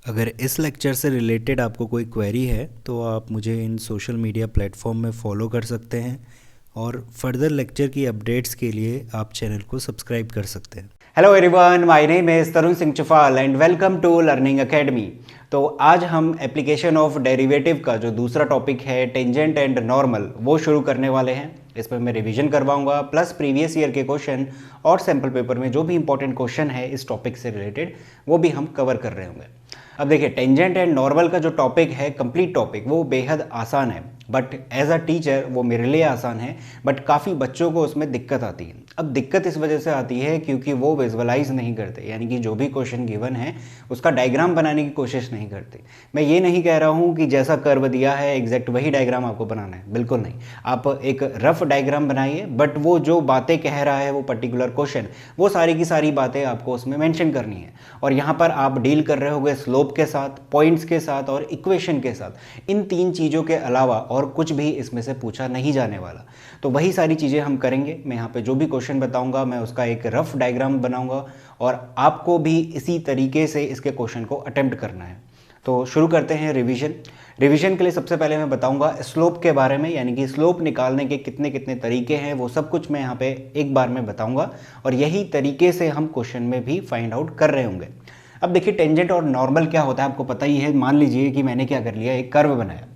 अगर इस लेक्चर से रिलेटेड आपको कोई क्वेरी है तो आप मुझे इन सोशल मीडिया प्लेटफॉर्म में फॉलो कर सकते हैं और फर्दर लेक्चर की अपडेट्स के लिए आप चैनल को सब्सक्राइब कर सकते हैं। Hello everyone, my name is Tarun Singh Chuphal and welcome to Learning Academy. तो आज हम एप्लीकेशन ऑफ डेरिवेटिव का जो दूसरा टॉपिक है टेंजेंट एंड नॉर्मल वो शुरू करने वाले हैं। इसमें मैं रिवीजन करवाऊंगा प्लस प्रीवियस ईयर के क्वेश्चन और सैम्पल पेपर में जो भी इंपॉर्टेंट क्वेश्चन है इस टॉपिक से रिलेटेड वो भी हम कवर कर रहे होंगे। अब देखिए, टेंजेंट एंड नॉर्मल का जो टॉपिक है, कंप्लीट टॉपिक, वो बेहद आसान है, बट एज अ टीचर वो मेरे लिए आसान है, बट काफ़ी बच्चों को उसमें दिक्कत आती है। अब दिक्कत इस वजह से आती है क्योंकि वो विजुअलाइज नहीं करते, यानी कि जो भी क्वेश्चन गिवन है उसका डायग्राम बनाने की कोशिश नहीं करते। मैं ये नहीं कह रहा हूँ कि जैसा कर्व दिया है एग्जैक्ट वही डायग्राम आपको बनाना है, बिल्कुल नहीं। आप एक रफ डायग्राम बनाइए, बट वो जो बातें कह रहा है वो पर्टिकुलर क्वेश्चन, वो सारी की सारी बातें आपको उसमें मेंशन करनी है। और यहाँ पर आप डील कर रहे होगे स्लोप के साथ, पॉइंट्स के साथ और इक्वेशन के साथ। इन तीन चीज़ों के अलावा और कुछ भी इसमें से पूछा नहीं जाने वाला। तो वही सारी चीज़ें हम करेंगे। मैं यहाँ पे जो भी क्वेश्चन बताऊंगा मैं उसका एक रफ डायग्राम बनाऊंगा और आपको भी इसी तरीके से इसके क्वेश्चन को अटेम्प्ट करना है। तो शुरू करते हैं रिवीजन के लिए सबसे पहले मैं बताऊंगा स्लोप के बारे में, यानी कि स्लोप निकालने के कितने कितने तरीके हैं वो सब कुछ मैं यहाँ पे एक बार में बताऊंगा और यही तरीके से हम क्वेश्चन में भी फाइंड आउट कर रहे होंगे। अब देखिए, टेंजेंट और नॉर्मल क्या होता है आपको पता ही है। मान लीजिए कि मैंने क्या कर लिया, एक कर्व बनाया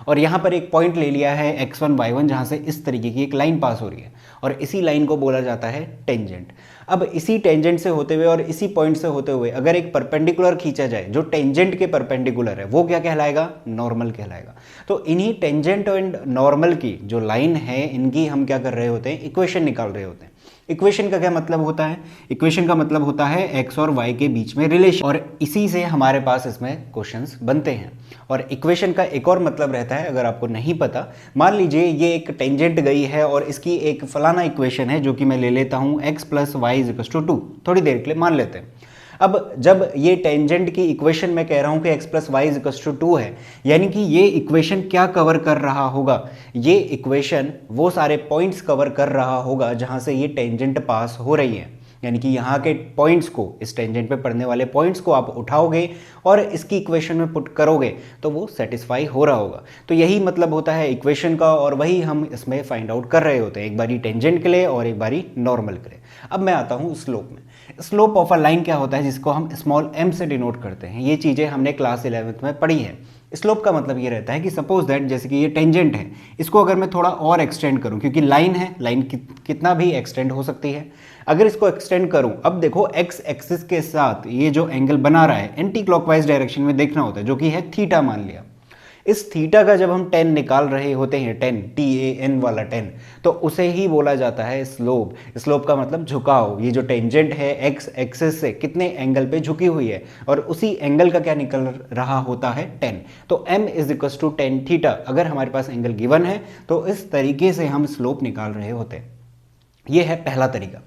और यहाँ पर एक पॉइंट ले लिया है x1 y1, जहाँ से इस तरीके की एक लाइन पास हो रही है और इसी लाइन को बोला जाता है टेंजेंट। अब इसी टेंजेंट से होते हुए और इसी पॉइंट से होते हुए अगर एक परपेंडिकुलर खींचा जाए जो टेंजेंट के परपेंडिकुलर है, वो क्या कहलाएगा? नॉर्मल कहलाएगा। तो इन्हीं टेंजेंट एंड नॉर्मल की जो लाइन है इनकी हम क्या कर रहे होते हैं, इक्वेशन निकाल रहे होते हैं। इक्वेशन का क्या मतलब होता है? इक्वेशन का मतलब होता है एक्स और वाई के बीच में रिलेशन, और इसी से हमारे पास इसमें क्वेश्चंस बनते हैं। और इक्वेशन का एक और मतलब रहता है, अगर आपको नहीं पता, मान लीजिए ये एक टेंजेंट गई है और इसकी एक फलाना इक्वेशन है जो कि मैं ले लेता हूँ x plus y is equal to 2, थोड़ी देर के लिए मान लेते हैं। अब जब ये टेंजेंट की इक्वेशन मैं कह रहा हूं कि x plus y is equal to 2 है, यानी कि ये इक्वेशन क्या कवर कर रहा होगा? ये इक्वेशन वो सारे पॉइंट्स कवर कर रहा होगा जहां से ये टेंजेंट पास हो रही है। यानी कि यहाँ के पॉइंट्स को, इस टेंजेंट पे पड़ने वाले पॉइंट्स को आप उठाओगे और इसकी इक्वेशन में पुट करोगे तो वो सेटिस्फाई हो रहा होगा। तो यही मतलब होता है इक्वेशन का, और वही हम इसमें फाइंड आउट कर रहे होते हैं, एक बारी टेंजेंट के लिए और एक बारी नॉर्मल के लिए। अब मैं आता हूँ स्लोप में। स्लोप ऑफ अ लाइन क्या होता है, जिसको हम स्मॉल m से डिनोट करते हैं। ये चीज़ें हमने क्लास 11th में पढ़ी है। स्लोप का मतलब ये रहता है कि सपोज दैट, जैसे कि ये टेंजेंट है, इसको अगर मैं थोड़ा और एक्सटेंड करूं, क्योंकि लाइन है, लाइन कितना भी एक्सटेंड हो सकती है। अगर इसको एक्सटेंड करूं, अब देखो एक्स एक्सिस के साथ ये जो एंगल बना रहा है एंटी क्लॉकवाइज डायरेक्शन में देखना होता है, जो कि है थीटा मान लिया। इस थीटा का जब हम टेन निकाल रहे होते हैं, टेन TAN वाला 10, तो उसे ही बोला जाता है स्लोप। स्लोप का मतलब झुकाव। ये जो टेंजेंट है एक्स एक्सिस से कितने एंगल पे झुकी हुई है और उसी एंगल का क्या निकल रहा होता है, 10। तो m is equal to 10 theta. अगर हमारे पास एंगल गिवन है तो इस तरीके से हम स्लोप निकाल रहे होते हैं। ये है पहला तरीका।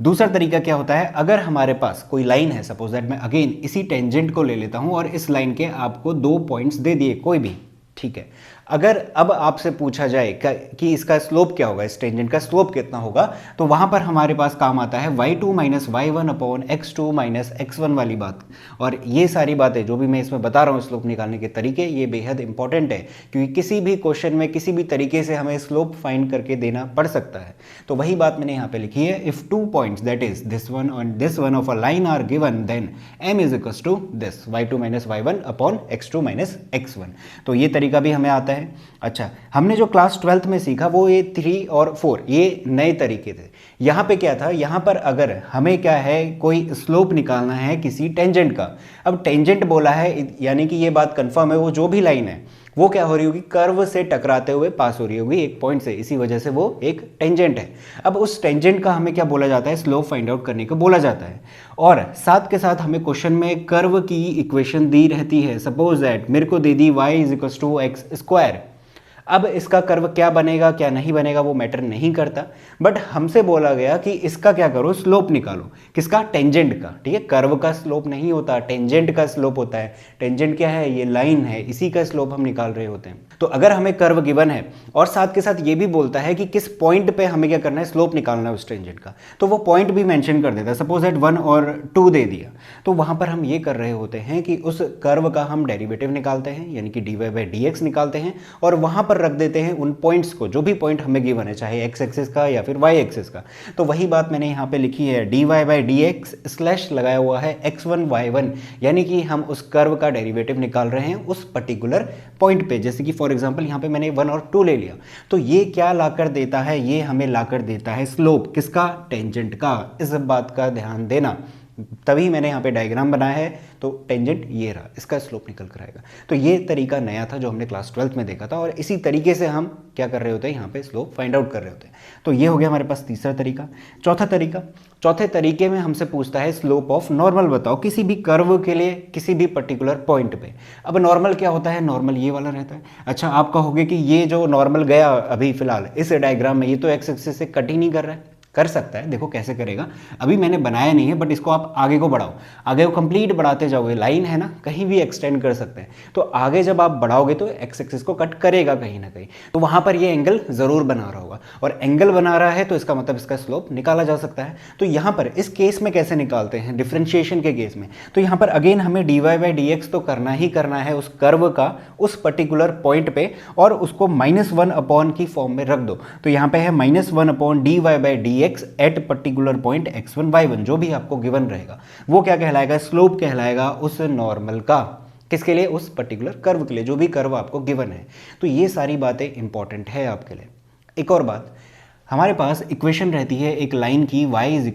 दूसरा तरीका क्या होता है, अगर हमारे पास कोई लाइन है, सपोज दैट मैं अगेन इसी टेंजेंट को ले लेता हूं और इस लाइन के आपको 2 पॉइंट्स दे दिए कोई भी, ठीक है। अगर अब आपसे पूछा जाए कि इसका स्लोप क्या होगा, इस टेंजेंट का स्लोप कितना होगा, तो वहां पर हमारे पास काम आता है y2 minus y1 upon x2 minus x1 वाली बात। और ये सारी बातें जो भी मैं इसमें बता रहा हूँ स्लोप निकालने के तरीके, ये बेहद इंपॉर्टेंट है, क्योंकि किसी भी क्वेश्चन में किसी भी तरीके से हमें स्लोप फाइंड करके देना पड़ सकता है। तो वही बात मैंने यहाँ पे लिखी है, if 2 points that is this one and this one of a line are given, then m is equal to this y2 minus y1 upon x2 minus x1। तो ये तरीका भी हमें आता है। अच्छा, हमने जो क्लास 12th में सीखा वो ये 3 और 4 ये नए तरीके थे। यहाँ पे क्या था, यहाँ पर अगर हमें क्या है, कोई स्लोप निकालना है किसी टेंजेंट का। अब टेंजेंट बोला है, यानी कि ये बात कंफर्म है, वो जो भी लाइन है वो क्या हो रही होगी, कर्व से टकराते हुए पास हो रही होगी एक पॉइंट से, इसी वजह से वो एक टेंजेंट है। अब उस टेंजेंट का हमें क्या बोला जाता है, स्लोप फाइंड आउट करने को बोला जाता है। और साथ के साथ हमें क्वेश्चन में कर्व की इक्वेशन दी रहती है। सपोज दैट मेरे को दे दी y is equal to x square. अब इसका कर्व क्या बनेगा क्या नहीं बनेगा वो मैटर नहीं करता, बट हमसे बोला गया कि इसका क्या करो, स्लोप निकालो। किसका? टेंजेंट का। ठीक है, कर्व का स्लोप नहीं होता, टेंजेंट का स्लोप होता है। टेंजेंट क्या है? ये लाइन है, इसी का स्लोप हम निकाल रहे होते हैं। तो अगर हमें कर्व गिवन है और साथ के साथ ये भी बोलता है कि किस पॉइंट पे हमें क्या करना है, स्लोप निकालना है उस टेंजेंट का, तो वो पॉइंट भी मेंशन कर देता है। सपोज दैट 1 और 2 दे दिया, तो वहां पर हम ये कर रहे होते हैं कि उस कर्व का हम डेरिवेटिव निकालते हैं, यानी कि dy/dx निकालते हैं, और वहां पर रख देते हैं उन पॉइंट्स को, जो भी पॉइंट हमें गिवन है, चाहे x एक्सिस का या फिर y एक्सिस का। तो वही बात मैंने यहाँ पे लिखी है, dy/dx स्लैश लगाया हुआ है x1 y1, यानी कि हम उस कर्व का डेरिवेटिव निकाल रहे हैं उस पर्टिकुलर पॉइंट पे। जैसे कि फॉर एग्जांपल यहाँ पे मैंने 1 और 2 ले लिया, तो ये क्या लाकर देता है? ये हमें लाकर देता है स्लोप। किसका? टेंजेंट का। इस बात का ध्यान देना, तभी मैंने यहाँ पे डायग्राम बनाया है। तो टेंजेंट ये रहा, इसका स्लोप निकल कर आएगा। तो ये तरीका नया था जो हमने क्लास 12th में देखा था, और इसी तरीके से हम क्या कर रहे होते हैं, यहाँ पे स्लोप फाइंड आउट कर रहे होते हैं। तो ये हो गया हमारे पास तीसरा तरीका। चौथे तरीके में हमसे पूछता है स्लोप ऑफ नॉर्मल बताओ, किसी भी कर्व के लिए किसी भी पर्टिकुलर पॉइंट पे। अब नॉर्मल क्या होता है? नॉर्मल ये वाला रहता है। अच्छा, आप कहोगे कि ये जो नॉर्मल गया अभी फिलहाल इस डायग्राम में, ये तो एक्स एक्सिस से कट ही नहीं कर रहा है। कर सकता है, देखो कैसे करेगा, अभी मैंने बनाया नहीं है, बट इसको आप आगे को बढ़ाओ, आगे को कंप्लीट बढ़ाते जाओगे, लाइन है ना, कहीं भी एक्सटेंड कर सकते हैं। तो आगे जब आप बढ़ाओगे तो एक्स एक्सिस को कट करेगा कहीं ना कहीं, तो वहां पर ये एंगल जरूर बना रहा होगा, और एंगल बना रहा है तो इसका मतलब इसका स्लोप निकाला जा सकता है। तो यहां पर इस केस में कैसे निकालते हैं, डिफरेंशिएशन के केस में, तो यहां पर अगेन हमें dy/dx तो करना ही करना है उस कर्व का उस पर्टिकुलर पॉइंट पे, और उसको -1 की फॉर्म में रख दो। तो यहां पे है -1 dy/dx at particular point x1 y1, जो भी आपको गिवन रहेगा वो क्या कहलाएगा? स्लोप कहलाएगा उस नॉर्मल का। किसके लिए? उस पर्टिकुलर कर्व के लिए, जो भी कर्व आपको गिवन है। तो ये सारी बातें इंपॉर्टेंट है आपके लिए। एक और बात, हमारे पास इक्वेशन रहती है एक लाइन की y =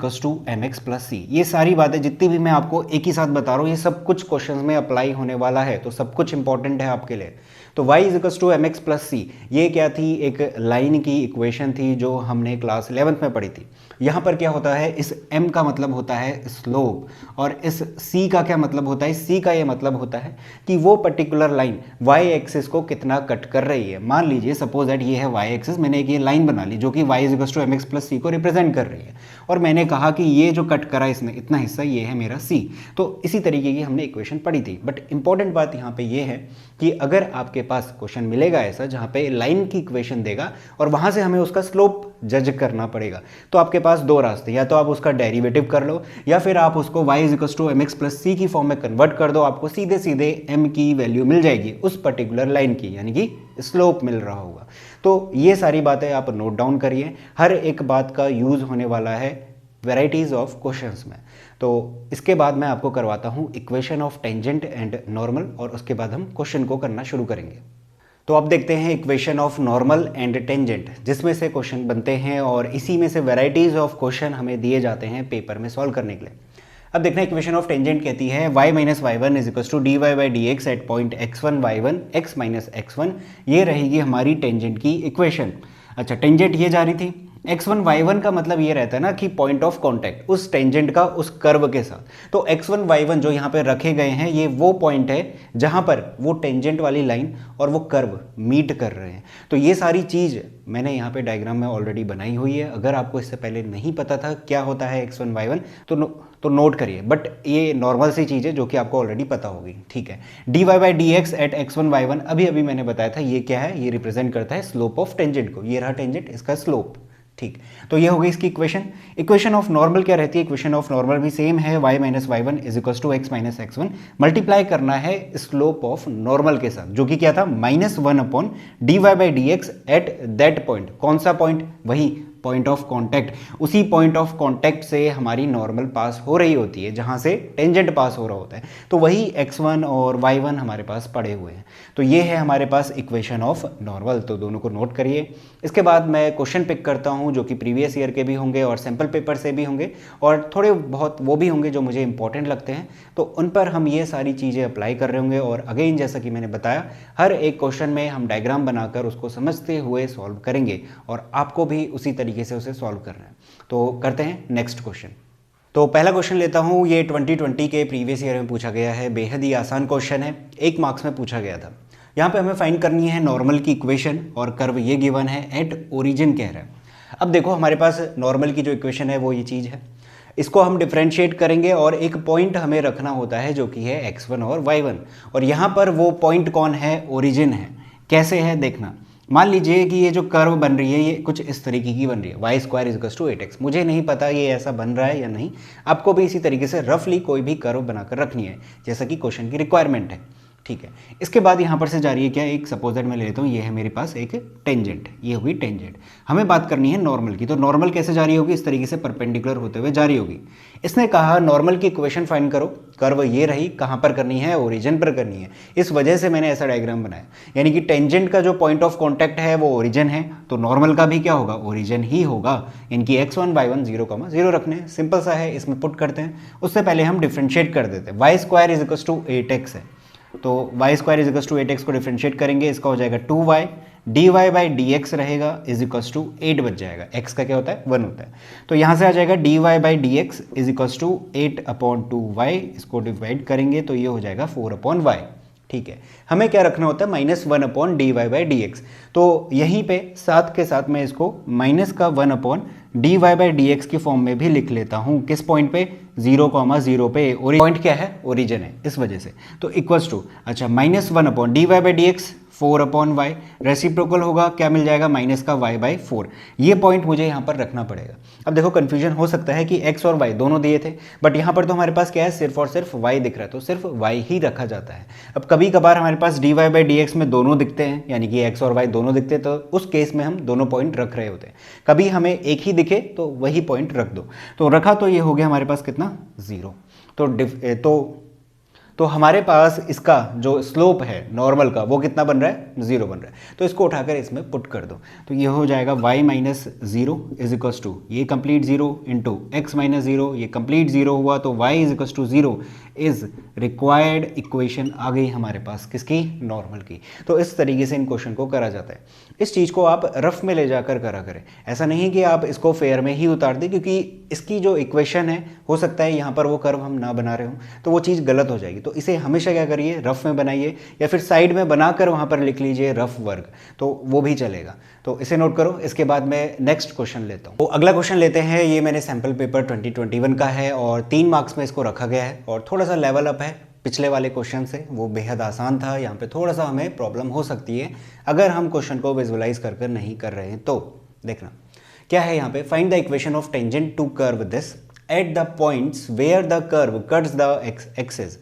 mx + c। ये सारी बातें जितनी भी मैं आपको एक ही साथ बता रहा हूँ, ये सब कुछ क्वेश्चंस में अप्लाई होने वाला है, तो सब कुछ इंपॉर्टेंट है आपके लिए। तो y = mx + c, ये क्या थी? एक लाइन की इक्वेशन थी जो हमने क्लास 11th में पढ़ी थी। यहाँ पर क्या होता है, इस m का मतलब होता है स्लोप, और इस c का क्या मतलब होता है? c का ये मतलब होता है कि वो पर्टिकुलर लाइन y एक्सिस को कितना कट कर रही है। मान लीजिए सपोज दैट ये है y एक्सिस, मैंने एक ये लाइन बना ली जो कि y = mx + c को रिप्रेजेंट कर रही है, और मैंने कहा कि ये जो कट करा इसने इतना हिस्सा, ये है मेरा c। तो इसी तरीके की हमने इक्वेशन पढ़ी थी। बट इंपॉर्टेंट बात यहाँ पे ये है कि अगर आपके पास क्वेश्चन मिलेगा ऐसा जहाँ पे लाइन की इक्वेशन देगा और वहाँ से हमें उसका स्लोप जज करना पड़ेगा, तो आपके पास दो रास्ते, या तो आप उसका डेरिवेटिव कर लो, या फिर आप उसको y = mx + c की फॉर्म में कन्वर्ट कर दो। आपको सीधे सीधे m की वैल्यू मिल जाएगी उस पर्टिकुलर लाइन की, यानी कि स्लोप मिल रहा होगा। तो ये सारी बातें आप नोट डाउन करिए, हर एक बात का यूज होने वाला है वेराइटीज ऑफ क्वेश्चंस में। तो इसके बाद मैं आपको करवाता हूँ equation of tangent and normal, और उसके बाद हम क्वेश्चन को करना शुरू करेंगे। तो अब देखते हैं equation of normal and tangent, जिसमें से क्वेश्चन बनते हैं और इसी में से वेराइटीज ऑफ क्वेश्चन हमें दिए जाते हैं पेपर में सॉल्व करने के लिए। अब देखना, इक्वेशन ऑफ टेंजेंट कहती है y - y1 = dy/dx eight point x1 y1 x - x1। ये रहेगी हमारी टेंजेंट की इक्वेशन। अच्छा, टेंजेंट ये जा रही थी, x1 y1 का मतलब ये रहता है ना कि पॉइंट ऑफ कांटेक्ट उस टेंजेंट का उस कर्व के साथ। तो x1 y1 जो यहाँ पे रखे गए हैं, ये वो पॉइंट है जहाँ पर वो टेंजेंट वाली लाइन और वो कर्व मीट कर रहे हैं। तो ये सारी चीज़ मैंने यहाँ पे डायग्राम में ऑलरेडी बनाई हुई है। अगर आपको इससे पहले नहीं पता था क्या होता है x1 y1 तो नोट करिए, बट ये नॉर्मल सी चीज़ है जो कि आपको ऑलरेडी पता होगी। ठीक है, dy/dx एट x1 y1 अभी मैंने बताया था, ये क्या है? ये रिप्रेजेंट करता है स्लोप ऑफ टेंजेंट को। ये रहा टेंजेंट, इसका स्लोप। ठीक, तो ये हो गई इसकी इक्वेशन। इक्वेशन ऑफ नॉर्मल क्या रहती है? इक्वेशन ऑफ नॉर्मल भी सेम है, y - y1 = x - x1। Multiply करना है स्लोप ऑफ नॉर्मल के साथ, जो कि क्या था? -1 dy/dx एट दैट पॉइंट। कौन सा पॉइंट? वही पॉइंट ऑफ कांटेक्ट। उसी पॉइंट ऑफ कांटेक्ट से हमारी नॉर्मल पास हो रही होती है, जहां से टेंजेंट पास हो रहा होता है। तो वही x1 और y1 हमारे पास पड़े हुए हैं। तो ये है हमारे पास इक्वेशन ऑफ नॉर्मल। तो दोनों को नोट करिए। इसके बाद मैं क्वेश्चन पिक करता हूं जो कि प्रीवियस ईयर के भी होंगे और सैम्पल पेपर से भी होंगे, और थोड़े बहुत वो भी होंगे जो मुझे इंपॉर्टेंट लगते हैं। तो उन पर हम ये सारी चीज़ें अप्लाई कर रहे होंगे, और अगेन जैसा कि मैंने बताया, हर एक क्वेश्चन में हम डायग्राम बनाकर उसको समझते हुए सॉल्व करेंगे, और आपको भी उसी तरीके से उसे सॉल्व करना है। तो करते हैं नेक्स्ट क्वेश्चन। तो पहला क्वेश्चन लेता हूं, ये 2020 के प्रीवियस ईयर में पूछा गया है, बेहद ही आसान क्वेश्चन है, 1 मार्क्स में पूछा गया था। यहाँ पे हमें फाइंड करनी है नॉर्मल की इक्वेशन और कर्व ये गिवन है एट ओरिजिन कह रहा है। अब देखो हमारे पास नॉर्मल की जो इक्वेशन है वो ये चीज़ है, इसको हम डिफ्रेंशिएट करेंगे और एक पॉइंट हमें रखना होता है जो कि है x1 और y1, और यहाँ पर वो पॉइंट कौन है, ओरिजिन है। कैसे है देखना, मान लीजिए कि ये जो कर्व बन रही है ये कुछ इस तरीके की बन रही है, Y square is to 8x। मुझे नहीं पता ये ऐसा बन रहा है या नहीं, आपको भी इसी तरीके से रफली कोई भी कर्व बनाकर रखनी है जैसा कि क्वेश्चन की रिक्वायरमेंट है, ठीक है। इसके बाद यहाँ पर से जा रही है क्या, एक सपोज दैट मैं ले लेता हूँ, ये है मेरे पास एक टेंजेंट, ये होगी टेंजेंट। हमें बात करनी है नॉर्मल की, तो नॉर्मल कैसे जा रही होगी, इस तरीके से परपेंडिकुलर होते हुए जा रही होगी। इसने कहा नॉर्मल की इक्वेशन फाइंड करो, कर्व ये रही, कहाँ पर करनी है, ओरिजिन पर करनी है। इस वजह से मैंने ऐसा डायग्राम बनाया, यानी कि टेंजेंट का जो पॉइंट ऑफ कॉन्टैक्ट है वो ओरिजिन है, तो नॉर्मल का भी क्या होगा, ओरिजिन ही होगा। इनकी x1 y1 0, 0 रखने हैं, सिंपल सा है, इसमें पुट करते हैं। उससे पहले हम डिफ्रेंशिएट कर देते हैं, y square is equal to 8x है, तो y square is equal to 8x को डिफ्रेंशिएट करेंगे, इसका हो जाएगा 2y, dy बाई dx रहेगा इज इक्वल टू 8 बच जाएगा, x का क्या होता है 1 होता है, तो यहाँ से आ जाएगा dy by dx is equal to 8/2y, इसको डिवाइड करेंगे तो ये हो जाएगा 4/y, ठीक है। हमें क्या रखना होता है, -1/dy बाई dx, तो यहीं पे साथ के साथ मैं इसको माइनस का 1/dy बाई dx की फॉर्म में भी लिख लेता हूँ, किस पॉइंट पे, 0,0 पे, और पॉइंट क्या है, ओरिजिन है, इस वजह से। तो इक्वल्स टू, अच्छा -1/dy by dx 4/y, reciprocal होगा, क्या मिल जाएगा, माइनस का y/4। ये पॉइंट मुझे यहाँ पर रखना पड़ेगा। अब देखो कन्फ्यूजन हो सकता है कि x और y दोनों दिए थे, बट यहाँ पर तो हमारे पास क्या है, सिर्फ और सिर्फ y दिख रहा है, तो सिर्फ y ही रखा जाता है। अब कभी कभार हमारे पास dy बाई dx में दोनों दिखते हैं, यानी कि x और y दोनों दिखते हैं, तो उस केस में हम दोनों पॉइंट रख रहे होते हैं। कभी हमें एक ही दिखे तो वही पॉइंट रख दो, तो रखा, तो ये हो गया हमारे पास कितना, 0। तो हमारे पास इसका जो स्लोप है नॉर्मल का वो कितना बन रहा है, 0 बन रहा है, तो इसको उठाकर इसमें पुट कर दो, तो ये हो जाएगा y minus 0 is equals to, ये कंप्लीट 0 इंटू एक्स माइनस 0, ये कंप्लीट 0 हुआ, तो y is equals to 0 is required equation आ गई हमारे पास, किसकी, नॉर्मल की। तो इस तरीके से इन क्वेश्चन को करा जाता है। इस चीज़ को आप रफ में ले जाकर करा करें, ऐसा नहीं कि आप इसको फेयर में ही उतार दें, क्योंकि इसकी जो इक्वेशन है हो सकता है यहाँ पर वो कर्व हम ना बना रहे हों, तो वो चीज़ गलत हो जाएगी। तो इसे हमेशा क्या करिए, रफ में बनाइए, या फिर साइड में बनाकर वहाँ पर लिख लीजिए रफ वर्क, तो वो भी चलेगा। तो इसे नोट करो। इसके बाद मैं नेक्स्ट क्वेश्चन लेता हूँ। तो अगला क्वेश्चन लेते हैं, ये मैंने सैम्पल पेपर 2021 का है और 3 मार्क्स में इसको रखा गया है और थोड़ा सा लेवल अप है पिछले वाले क्वेश्चन से, वो बेहद आसान था। यहाँ पे थोड़ा सा हमें प्रॉब्लम हो सकती है अगर हम क्वेश्चन को विजुअलाइज कर नहीं कर रहे हैं। तो देखना क्या है यहाँ पे, find the equation of tangent to curve this at the points where the curve cuts the axis.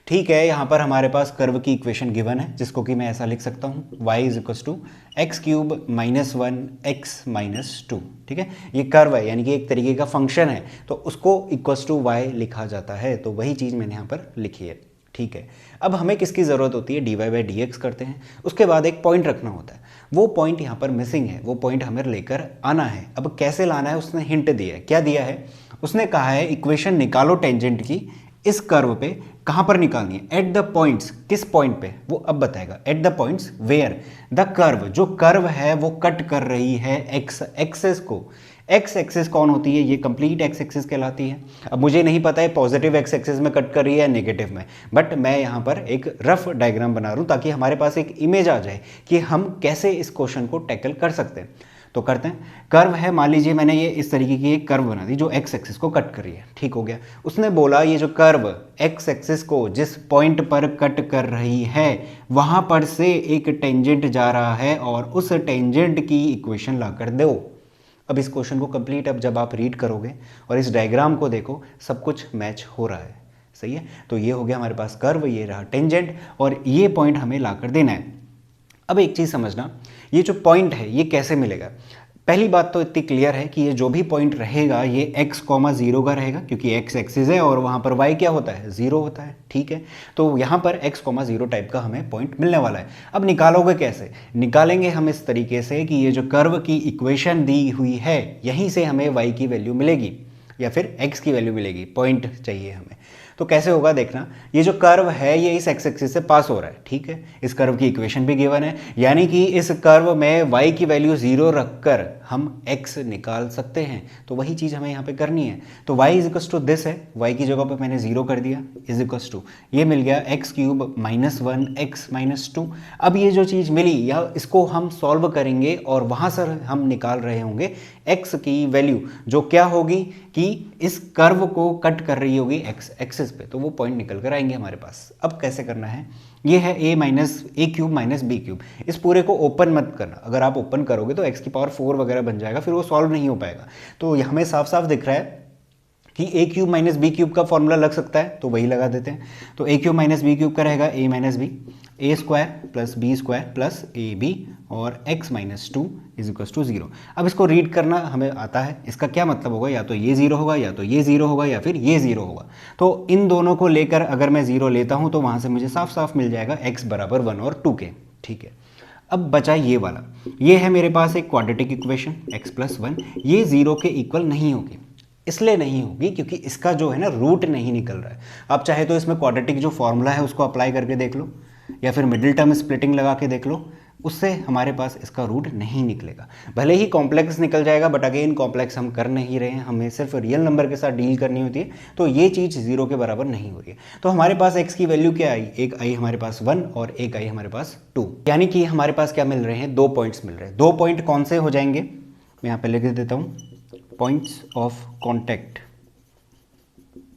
ठीक है, यहाँ पर हमारे पास कर्व की इक्वेशन गिवन है, जिसको कि मैं ऐसा लिख सकता हूँ, y is equal to x cube minus 1 x minus 2। ठीक है, ये कर्व है, यानी कि एक तरीके का फंक्शन है, तो उसको इक्वल्स टू y लिखा जाता है। तो वही चीज़ मैंने यहाँ पर लिखी है। ठीक है, अब हमें किसकी ज़रूरत होती है, dy बाई dx करते हैं, उसके बाद एक पॉइंट रखना होता है। वो पॉइंट यहाँ पर मिसिंग है, वो पॉइंट हमें लेकर आना है। अब कैसे लाना है, उसने हिंट दिया है। क्या दिया है, उसने कहा है इक्वेशन निकालो टेंजेंट की, इस कर्व पे कहाँ पर निकालनी है, एट द पॉइंट्स, किस पॉइंट पे, वो अब बताएगा। At the points where the curve, जो कर्व है वो कट कर रही है एक्स एक्सेस को। एक्स एक्सिस कौन होती है, ये कंप्लीट एक्स एक्सिस कहलाती है। अब मुझे नहीं पता है पॉजिटिव एक्स एक्सिस में कट कर रही है या नेगेटिव में, बट मैं यहाँ पर एक रफ डायग्राम बना रहा हूँ ताकि हमारे पास एक इमेज आ जाए कि हम कैसे इस क्वेश्चन को टैकल कर सकते हैं। तो करते हैं। कर्व है, मान लीजिए मैंने ये इस तरीके की एक कर्व बना दी जो एक्स एक्सिस को कट कर रही है। ठीक हो गया, उसने बोला ये जो कर्व एक्स एक्सिस को जिस पॉइंट पर कट कर रही है वहाँ पर से एक टेंजेंट जा रहा है और उस टेंजेंट की इक्वेशन ला कर दो। अब इस क्वेश्चन को कंप्लीट अब जब आप रीड करोगे और इस डायग्राम को देखो, सब कुछ मैच हो रहा है। सही है, तो ये हो गया हमारे पास कर्व, ये रहा टेंजेंट और ये पॉइंट हमें ला कर देना है। अब एक चीज़ समझना, ये जो पॉइंट है ये कैसे मिलेगा। पहली बात तो इतनी क्लियर है कि ये जो भी पॉइंट रहेगा ये x, 0 का रहेगा, क्योंकि x एक्सिस है और वहाँ पर y क्या होता है, 0 होता है। ठीक है, तो यहाँ पर x, 0 टाइप का हमें पॉइंट मिलने वाला है। अब निकालोगे कैसे, निकालेंगे हम इस तरीके से कि ये जो कर्व की इक्वेशन दी हुई है यहीं से हमें y की वैल्यू मिलेगी या फिर x की वैल्यू मिलेगी, पॉइंट चाहिए हमें। तो कैसे होगा देखना, ये जो कर्व है ये इस एक्स एक्सिस से पास हो रहा है, ठीक है। इस कर्व की इक्वेशन भी गिवन है, यानी कि इस कर्व में y की वैल्यू 0 रखकर हम x निकाल सकते हैं। तो वही चीज़ हमें यहाँ पे करनी है। तो y is equals to this है, y की जगह पे मैंने 0 कर दिया, इज इक्वस टू ये मिल गया x cube minus 1 x minus 2। अब ये जो चीज़ मिली या इसको हम सॉल्व करेंगे और वहाँ से हम निकाल रहे होंगे x की वैल्यू जो क्या होगी कि इस कर्व को कट कर रही होगी x एक्सिस पे, तो वो पॉइंट निकल कर आएंगे हमारे पास। अब कैसे करना है, ये है a cube minus B cube. इस पूरे को ओपन मत करना, अगर आप ओपन करोगे तो x की पावर 4 वगैरह बन जाएगा, फिर वो सॉल्व नहीं हो पाएगा। तो हमें साफ साफ दिख रहा है कि a cube minus B cube का फॉर्मूला लग सकता है, तो वही लगा देते हैं। तो a cube minus B cube का रहेगा a minus B, A square plus B square plus A B और x minus 2 is equal to 0। अब इसको रीड करना हमें आता है, इसका क्या मतलब होगा, या तो ये 0 होगा या तो ये 0 होगा या फिर ये 0 होगा। तो इन दोनों को लेकर अगर मैं 0 लेता हूँ तो वहाँ से मुझे साफ साफ मिल जाएगा x बराबर 1 और 2 के, ठीक है। अब बचा ये वाला, ये है मेरे पास एक क्वाड्रेटिक इक्वेशन x प्लस 1, ये 0 के इक्वल नहीं होगी। इसलिए नहीं होगी क्योंकि इसका जो है ना रूट नहीं निकल रहा है। आप चाहे तो इसमें क्वाड्रेटिक जो फॉर्मूला है उसको अप्लाई करके देख लो, या फिर मिडिल टर्म स्प्लिटिंग लगा के देख लो, उससे हमारे पास इसका रूट नहीं निकलेगा। भले ही कॉम्प्लेक्स निकल जाएगा, बट अगेन कॉम्प्लेक्स हम कर नहीं रहे हैं, हमें सिर्फ रियल नंबर के साथ डील करनी होती है, तो ये चीज़ 0 के बराबर नहीं हो रही है। तो हमारे पास x की वैल्यू क्या आई, एक आई हमारे पास 1 और एक आई हमारे पास 2, यानी कि हमारे पास क्या मिल रहे हैं, 2 पॉइंट्स मिल रहे हैं। 2 पॉइंट कौन से हो जाएंगे, मैं यहाँ पे लिख देता हूँ, points of contact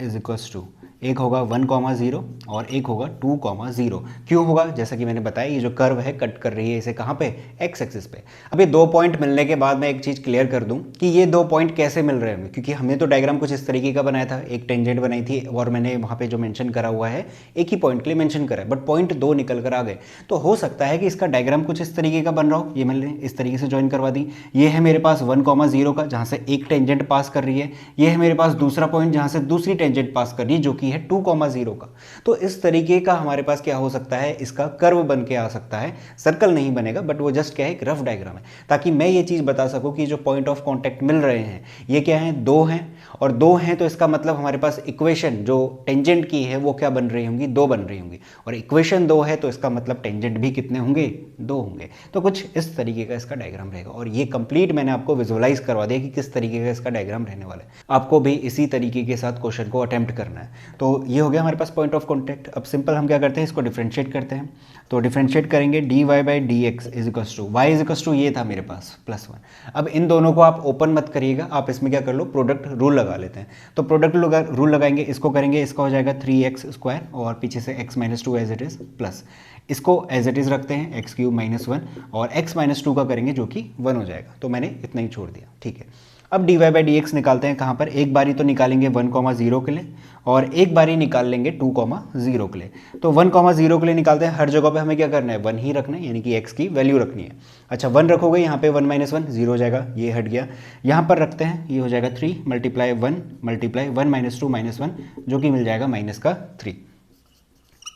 is equals to, एक होगा 1,0 और एक होगा 2,0। क्यों होगा, जैसा कि मैंने बताया ये जो कर्व है कट कर रही है इसे कहाँ पे, एक्स एक्सिस पे। अब ये 2 पॉइंट मिलने के बाद मैं एक चीज़ क्लियर कर दूं कि ये 2 पॉइंट कैसे मिल रहे हैं, क्योंकि हमने तो डायग्राम कुछ इस तरीके का बनाया था, एक टेंजेंट बनाई थी और मैंने वहाँ पे जो मेंशन करा हुआ है एक ही पॉइंट के लिए मेंशन करा है, बट पॉइंट 2 निकल कर आ गए। तो हो सकता है कि इसका डायग्राम कुछ इस तरीके का बन रहा हो, ये मैंने इस तरीके से ज्वाइन करवा दी। ये है मेरे पास 1,0 का जहाँ से एक टेंजेंट पास कर रही है, ये है मेरे पास दूसरा पॉइंट जहाँ से दूसरी टेंजेंट पास कर रही है जो कि है 2,0 का। तो इस तरीके का हमारे पास क्या हो सकता है, इसका कर्व बन के आ सकता है, सर्कल नहीं बनेगा, बट वो जस्ट क्या है, एक रफ डायग्राम है, ताकि मैं ये चीज़ बता सकूं कि जो पॉइंट ऑफ कांटेक्ट मिल रहे हैं ये क्या है, 2 हैं, और 2 हैं तो इसका मतलब हमारे पास इक्वेशन जो टेंजेंट की है वो क्या बन रही होंगी, 2 बन रही होंगी, और इक्वेशन 2 है तो इसका मतलब टेंजेंट भी कितने होंगे, 2 होंगे। तो कुछ इस तरीके का इसका डायग्राम रहेगा, और ये कंप्लीट मैंने आपको विजुअलाइज करवा दिया कि किस तरीके का इसका डायग्राम रहने वाला है। आपको भी इसी तरीके के साथ क्वेश्चन को अटेम्प्ट करना है। तो ये हो गया हमारे पास पॉइंट ऑफ कॉन्टैक्ट। अब सिंपल हम क्या करते हैं, इसको डिफरेंशिएट करते हैं। तो डिफरेंशिएट करेंगे dy by D x is equals to, y is equals to ये था मेरे पास +1। अब इन दोनों को आप ओपन मत करिएगा, आप इसमें क्या कर लो, प्रोडक्ट रूल लगा लेते हैं। तो प्रोडक्ट रूल लगाएंगे, इसको करेंगे, इसका हो जाएगा 3x² और पीछे से x minus 2 as it is plus, इसको एज इट इज़ रखते हैं x क्यूब माइनस 1 और x माइनस 2 का करेंगे जो कि 1 हो जाएगा। तो मैंने इतना ही छोड़ दिया, ठीक है। अब dy बाई डी एक्स निकालते हैं, कहाँ पर, एक बारी तो निकालेंगे 1,0 के लिए और एक बारी निकाल लेंगे 2,0 के लिए। तो 1,0 के लिए निकालते हैं, हर जगह पे हमें क्या करना है, 1 ही रखना है, यानी कि x की वैल्यू रखनी है। अच्छा 1 रखोगे, यहाँ पे 1 माइनस 1 0 हो जाएगा, ये हट गया। यहाँ पर रखते हैं, ये हो जाएगा 3 मल्टीप्लाई 1 माइनस 2 माइनस 1 जो कि मिल जाएगा -3।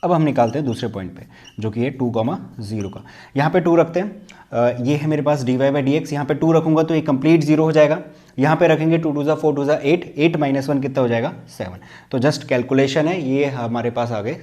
अब हम निकालते हैं दूसरे पॉइंट पे जो कि है 2,0 का, यहाँ पे 2 रखते हैं। ये है मेरे पास dy बाई डी एक्स, यहाँ पे 2 रखूंगा तो ये कंप्लीट 0 हो जाएगा। यहाँ पे रखेंगे 2 2 4 2 8, 8 माइनस 1 कितना हो जाएगा, 7। तो जस्ट कैलकुलेशन है, ये हमारे पास आ गए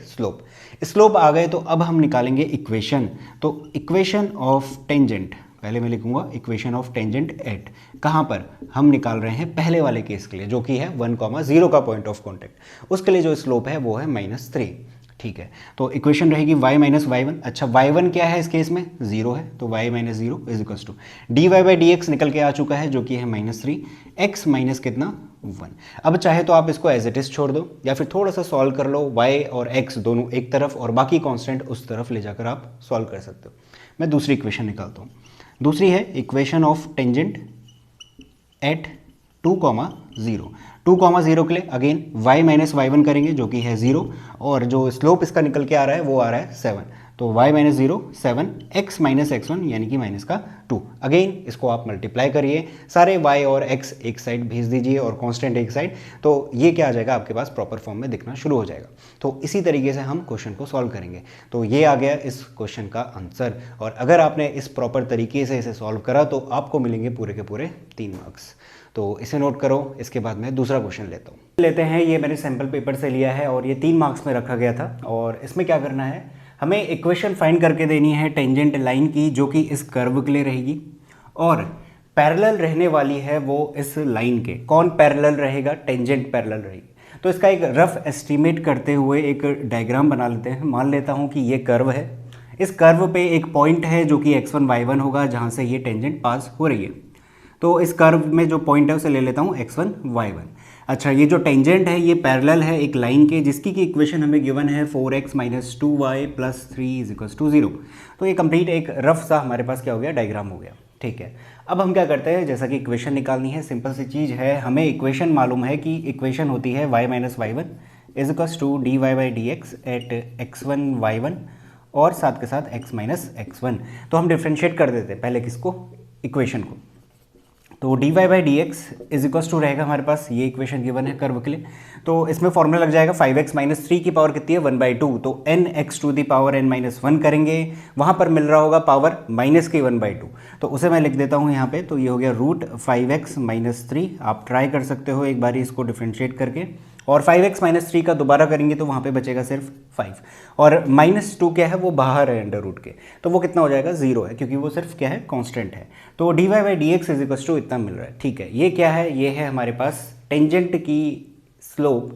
स्लोप आ गए। तो अब हम निकालेंगे इक्वेशन। तो इक्वेशन ऑफ टेंजेंट, पहले मैं लिखूंगा इक्वेशन ऑफ टेंजेंट एट, कहाँ पर हम निकाल रहे हैं, पहले वाले केस के लिए जो कि है 1,0 का पॉइंट ऑफ कॉन्टैक्ट, उसके लिए जो स्लोप है वो है -3, ठीक है। तो इक्वेशन रहेगी y माइनस y1। अच्छा y1 क्या है इस केस में, 0 है, तो y minus 0 is equal to dy by D X निकल के आ चुका है जो कि है -3, x माइनस कितना 1। अब चाहे तो आप इसको एज इट इज छोड़ दो या फिर थोड़ा सा सॉल्व कर लो, y और x दोनों एक तरफ और बाकी कांस्टेंट उस तरफ ले जाकर आप सॉल्व कर सकते हो। मैं दूसरी इक्वेशन निकालता हूँ। दूसरी है इक्वेशन ऑफ टेंजेंट एट 2,0। 2,0 के लिए अगेन y माइनस y1 करेंगे जो कि है 0 और जो स्लोप इसका निकल के आ रहा है वो आ रहा है 7। तो y minus 0 7, x minus x1 यानी कि -2। अगेन इसको आप मल्टीप्लाई करिए, सारे y और x एक साइड भेज दीजिए और कांस्टेंट एक साइड, तो ये क्या आ जाएगा आपके पास प्रॉपर फॉर्म में दिखना शुरू हो जाएगा। तो इसी तरीके से हम क्वेश्चन को सॉल्व करेंगे। तो ये आ गया इस क्वेश्चन का आंसर, और अगर आपने इस प्रॉपर तरीके से इसे सॉल्व करा तो आपको मिलेंगे पूरे के पूरे 3 मार्क्स। तो इसे नोट करो, इसके बाद मैं दूसरा क्वेश्चन लेता हूँ। लेते हैं, ये मैंने सैम्पल पेपर से लिया है और ये 3 मार्क्स में रखा गया था। और इसमें क्या करना है, हमें इक्वेशन फाइंड करके देनी है टेंजेंट लाइन की, जो कि इस कर्व के लिए रहेगी और पैरेलल रहने वाली है वो इस लाइन के। कौन पैरेलल रहेगा? टेंजेंट पैरेलल रहेगी। तो इसका एक रफ एस्टीमेट करते हुए एक डायग्राम बना लेते हैं। मान लेता हूँ कि ये कर्व है, इस कर्व पे एक पॉइंट है जो कि x1 y1 होगा, जहाँ से ये टेंजेंट पास हो रही है। तो इस कर्व में जो पॉइंट है उसे ले लेता हूँ x1 y1। अच्छा, ये जो टेंजेंट है ये पैरेलल है एक लाइन के, जिसकी की इक्वेशन हमें गिवन है 4x - 2y + 3 = 0। तो ये कंप्लीट एक रफ सा हमारे पास क्या हो गया, डायग्राम हो गया। ठीक है, अब हम क्या करते हैं, जैसा कि इक्वेशन निकालनी है, सिंपल सी चीज़ है। हमें इक्वेशन मालूम है कि इक्वेशन होती है y - y1 = dy/dx eight x1 y1 और साथ के साथ x - x1। तो हम डिफ्रेंशिएट कर देते हैं पहले किसको, इक्वेशन को। तो dy/dx = रहेगा हमारे पास, ये इक्वेशन गिवन है कर्व के लिए। तो इसमें फॉर्मूला लग जाएगा 5x - 3 की पावर कितनी है, 1/2। तो nx⁴ करेंगे, वहाँ पर मिल रहा होगा पावर माइनस की 1/2। तो उसे मैं लिख देता हूँ यहाँ पे। तो ये हो गया √5x - 3। आप ट्राई कर सकते हो एक बार इसको डिफ्रेंशिएट करके, और 5x - 3 का दोबारा करेंगे तो वहाँ पे बचेगा सिर्फ 5, और -2 क्या है, वो बाहर है अंडर रूट के, तो वो कितना हो जाएगा, 0 है, क्योंकि वो सिर्फ क्या है, कांस्टेंट है। तो dy/dx = इतना मिल रहा है। ठीक है, ये क्या है, ये है हमारे पास टेंजेंट की स्लोप,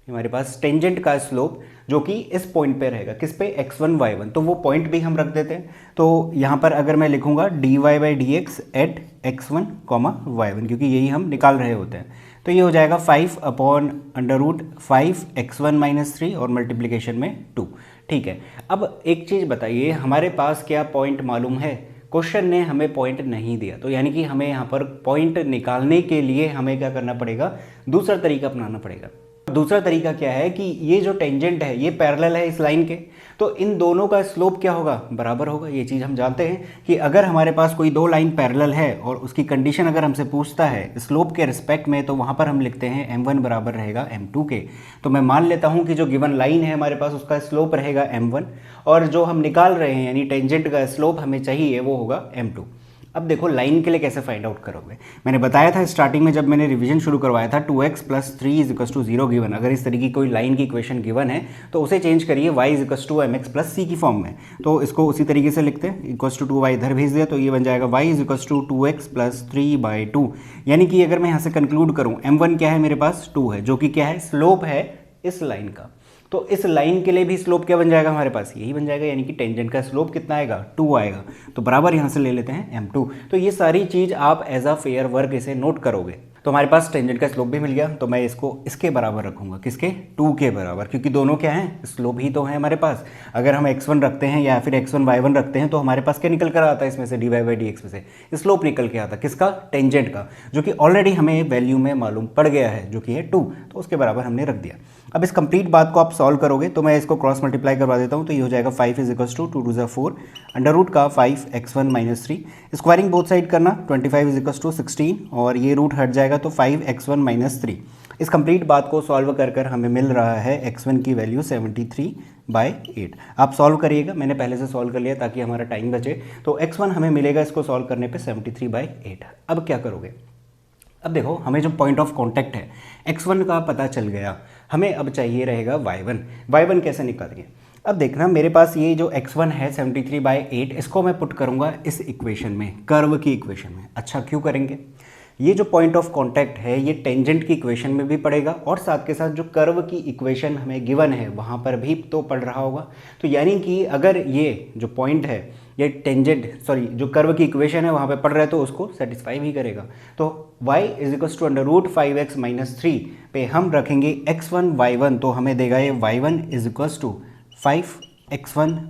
हमारे पास टेंजेंट का स्लोप जो कि इस पॉइंट पे रहेगा, किस पे, x1 y1। तो वो पॉइंट भी हम रख देते हैं। तो यहाँ पर अगर मैं लिखूंगा dy/dx एट x1, y1, क्योंकि यही हम निकाल रहे होते हैं। तो ये हो जाएगा 5/√5 x1 - 3 और मल्टीप्लिकेशन में 2। ठीक है, अब एक चीज़ बताइए, हमारे पास क्या पॉइंट मालूम है? क्वेश्चन ने हमें पॉइंट नहीं दिया, तो यानी कि हमें यहाँ पर पॉइंट निकालने के लिए हमें क्या करना पड़ेगा, दूसरा तरीका अपनाना पड़ेगा। दूसरा तरीका क्या है कि ये जो टेंजेंट है ये पैरेलल है इस लाइन के, तो इन दोनों का स्लोप क्या होगा, बराबर होगा। ये चीज़ हम जानते हैं कि अगर हमारे पास कोई दो लाइन पैरेलल है और उसकी कंडीशन अगर हमसे पूछता है स्लोप के रिस्पेक्ट में, तो वहाँ पर हम लिखते हैं m1 बराबर रहेगा m2 के। तो मैं मान लेता हूँ कि जो गिवन लाइन है हमारे पास उसका स्लोप रहेगा m1, और जो हम निकाल रहे हैं यानी टेंजेंट का स्लोप हमें चाहिए वो होगा m2। अब देखो लाइन के लिए कैसे फाइंड आउट करोगे। मैंने बताया था स्टार्टिंग में जब मैंने रिवीजन शुरू करवाया था, 2x + 3 = 0 गिवन। अगर इस तरीके की कोई लाइन की इक्वेशन गिवन है तो उसे चेंज करिए y = mx + c की फॉर्म में। तो इसको उसी तरीके से लिखते हैं, =2y इधर भेज दिया, तो ये बन जाएगा y = 2x + 3/2। यानी कि अगर मैं यहाँ से कंक्लूड करूँ, m1 क्या है मेरे पास, 2 है, जो कि क्या है, स्लोप है इस लाइन का। तो इस लाइन के लिए भी स्लोप क्या बन जाएगा हमारे पास, यही बन जाएगा, यानी कि टेंजेंट का स्लोप कितना आएगा, 2 आएगा। तो बराबर यहाँ से ले लेते हैं m2। तो ये सारी चीज़ आप एज अ फेयर वर्क इसे नोट करोगे। तो हमारे पास टेंजेंट का स्लोप भी मिल गया, तो मैं इसको इसके बराबर रखूंगा, किसके, 2 के बराबर, क्योंकि दोनों क्या हैं, स्लोप ही तो है हमारे पास। अगर हम x1 रखते हैं या फिर x1 y1 रखते हैं तो हमारे पास क्या निकल कर आता है इसमें से, dy/dx में से स्लोप निकल के आता, किसका, टेंजेंट का, जो कि ऑलरेडी हमें वैल्यू में मालूम पड़ गया है, जो कि है 2। तो उसके बराबर हमने रख दिया। अब इस कंप्लीट बात को आप सॉल्व करोगे तो मैं इसको क्रॉस मल्टीप्लाई करवा देता हूँ। तो ये हो जाएगा 5 = 2 × 2 = 4 √5 x1 - 3, स्क्वायरिंग बोथ साइड करना, 25 = 16, और ये रूट हट जाएगा तो 5 x1 - 3। इस कंप्लीट बात को सॉल्व कर कर हमें मिल रहा है x1 की वैल्यू 73/8। आप सॉल्व करिएगा, मैंने पहले से सॉल्व कर लिया ताकि हमारा टाइम बचे। तो x1 हमें मिलेगा इसको सॉल्व करने पे 73/8। अब क्या करोगे, अब देखो हमें जो पॉइंट ऑफ कांटेक्ट है x1 का पता चल गया, हमें अब चाहिए रहेगा y1 कैसे निकालेंगे। अब देखना मेरे पास ये जो x1 है 73/8, इसको मैं पुट करूंगा इस इक्वेशन में, कर्व की इक्वेशन में। अच्छा, क्यों करेंगे, ये जो पॉइंट ऑफ कांटेक्ट है ये टेंजेंट की इक्वेशन में भी पड़ेगा और साथ के साथ जो कर्व की इक्वेशन हमें गिवन है वहाँ पर भी तो पड़ रहा होगा। तो यानी कि अगर ये जो पॉइंट है ये जो कर्व की इक्वेशन है वहाँ पे पड़ रहा है तो उसको सेटिस्फाई भी करेगा। तो y = √5x - 3 पे हम रखेंगे x1 y1, तो हमें देगा ये y1 = 5x1 -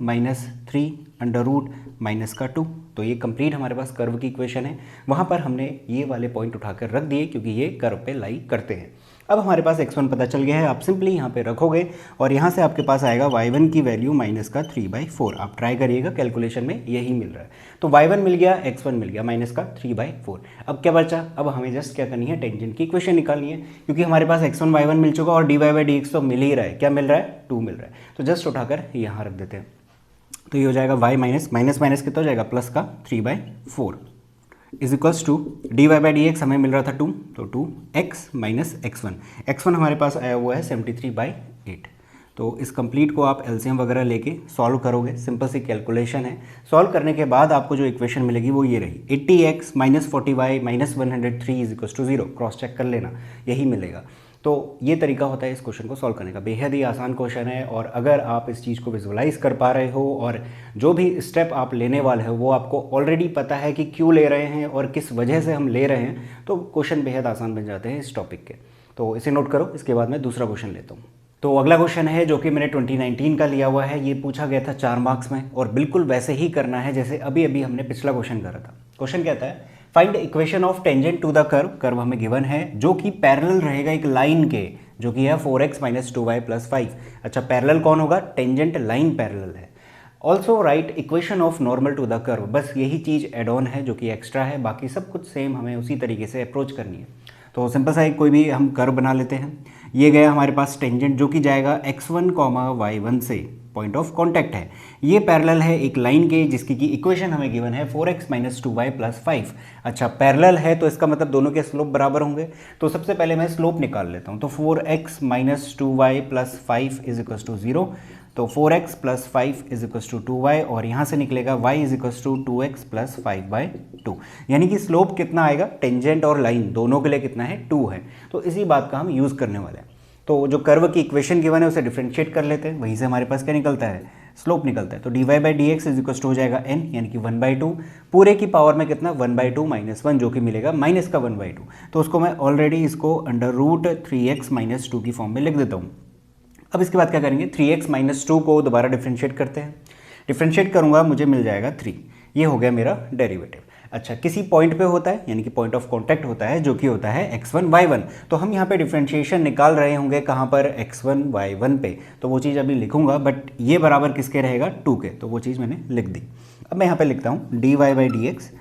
3 √-2। तो ये कंप्लीट हमारे पास कर्व की इक्वेशन है, वहाँ पर हमने ये वाले पॉइंट उठाकर रख दिए क्योंकि ये कर्व पे लाई करते हैं। अब हमारे पास x1 पता चल गया है, आप सिंपली यहाँ पे रखोगे और यहाँ से आपके पास आएगा y1 की वैल्यू -3/4। आप ट्राई करिएगा, कैलकुलेशन में यही मिल रहा है। तो y1 मिल गया, x1 मिल गया, -3/4। अब क्या बचा, अब हमें जस्ट क्या करनी है, टेंजेंट की इक्वेशन निकालनी है, क्योंकि हमारे पास x1 y1 मिल चुका और dy/dx तो मिल ही रहा है। क्या मिल रहा है, 2 मिल रहा है। तो जस्ट उठाकर यहाँ रख देते हैं। तो ये हो जाएगा y माइनस कितना हो जाएगा, प्लस का 3/4। Is equals to D Y by D X हमें मिल रहा था 2, तो 2x माइनस एक्स वन हमारे पास आया हुआ है 73/8। तो इस कंप्लीट को आप एलसीएम वगैरह लेके सॉल्व करोगे, सिंपल सी कैलकुलेशन है। सॉल्व करने के बाद आपको जो इक्वेशन मिलेगी वो ये रही, 80x minus 40y minus 103 is equals to 0। Cross check कर लेना, यही मिलेगा। तो ये तरीका होता है इस क्वेश्चन को सॉल्व करने का। बेहद ही आसान क्वेश्चन है, और अगर आप इस चीज़ को विजुअलाइज कर पा रहे हो और जो भी स्टेप आप लेने वाले हो वो आपको ऑलरेडी पता है कि क्यों ले रहे हैं और किस वजह से हम ले रहे हैं, तो क्वेश्चन बेहद आसान बन जाते हैं इस टॉपिक के। तो इसे नोट करो, इसके बाद मैं दूसरा क्वेश्चन लेता हूँ। तो अगला क्वेश्चन है जो कि मैंने 2019 का लिया हुआ है। ये पूछा गया था 4 मार्क्स में, और बिल्कुल वैसे ही करना है जैसे अभी अभी हमने पिछला क्वेश्चन करा था। क्वेश्चन कहता है find equation of tangent to the curve. Curve हमें गिवन है जो कि पैरेलल रहेगा एक लाइन के, जो कि है 4x माइनस 2y प्लस 5। अच्छा, पैरेलल कौन होगा? टेंजेंट लाइन पैरेलल है। Also write equation of normal to the curve. बस यही चीज़ एड ऑन है जो कि एक्स्ट्रा है, बाकी सब कुछ सेम हमें उसी तरीके से अप्रोच करनी है। तो सिंपल सा एक कोई भी हम कर्व बना लेते हैं। ये गया हमारे पास टेंजेंट जो कि जाएगा x1, y1 से, पॉइंट ऑफ कॉन्टैक्ट है। ये पैरेलल है एक लाइन के जिसकी की इक्वेशन हमें गिवन है 4x माइनस 2y प्लस 5। अच्छा, पैरेलल है तो इसका मतलब दोनों के स्लोप बराबर होंगे। तो सबसे पहले मैं स्लोप निकाल लेता हूँ। तो 4x minus 2y plus 5 is equals to 0। तो 4x plus 5 is equals to 2y, और यहाँ से निकलेगा y is equals to 2x plus 5/2। यानी कि स्लोप कितना आएगा? टेंजेंट और लाइन दोनों के लिए कितना है? 2 है। तो इसी बात का हम यूज़ करने वाले हैं। तो जो कर्व की इक्वेशन गिवन है उसे डिफरेंशिएट कर लेते हैं, वहीं से हमारे पास क्या निकलता है? स्लोप निकलता है। तो dy by D x is equals to हो जाएगा n, यानी कि 1/2 पूरे की पावर में कितना? 1/2 माइनस 1, जो कि मिलेगा माइनस का 1/2। तो उसको मैं ऑलरेडी इसको अंडर रूट 3x माइनस 2 की फॉर्म में लिख देता हूँ। अब इसके बाद क्या करेंगे? 3x माइनस 2 को दोबारा डिफ्रेंशिएट करते हैं। डिफ्रेंशिएट करूंगा, मुझे मिल जाएगा 3। ये हो गया मेरा डेरिवेटिव। अच्छा, किसी पॉइंट पे होता है, यानी कि पॉइंट ऑफ कांटेक्ट होता है, जो कि होता है x1 y1। तो हम यहाँ पे डिफ्रेंशिएशन निकाल रहे होंगे कहाँ पर? x1 y1 पे। तो वो चीज़ अभी लिखूंगा, बट ये बराबर किसके रहेगा? 2 के। तो वो चीज़ मैंने लिख दी। अब मैं यहाँ पे लिखता हूँ dy by D x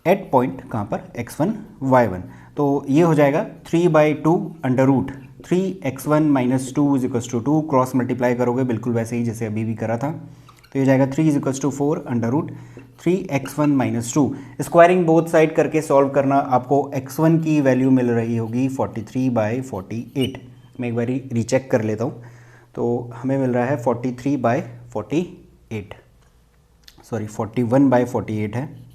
at point कहाँ पर? x1 y1। तो ये हो जाएगा 3/2 under root 3x1 minus 2 is equals to 2। Cross multiply करोगे बिल्कुल वैसे ही जैसे अभी भी करा था। तो ये जाएगा 3 is equals to 4 under root 3x1 minus 2। Squaring both side करके सॉल्व करना, आपको x1 की वैल्यू मिल रही होगी 43/48। मैं एक बार रीचेक कर लेता हूँ। तो हमें मिल रहा है 43/48, सॉरी 41/48 है।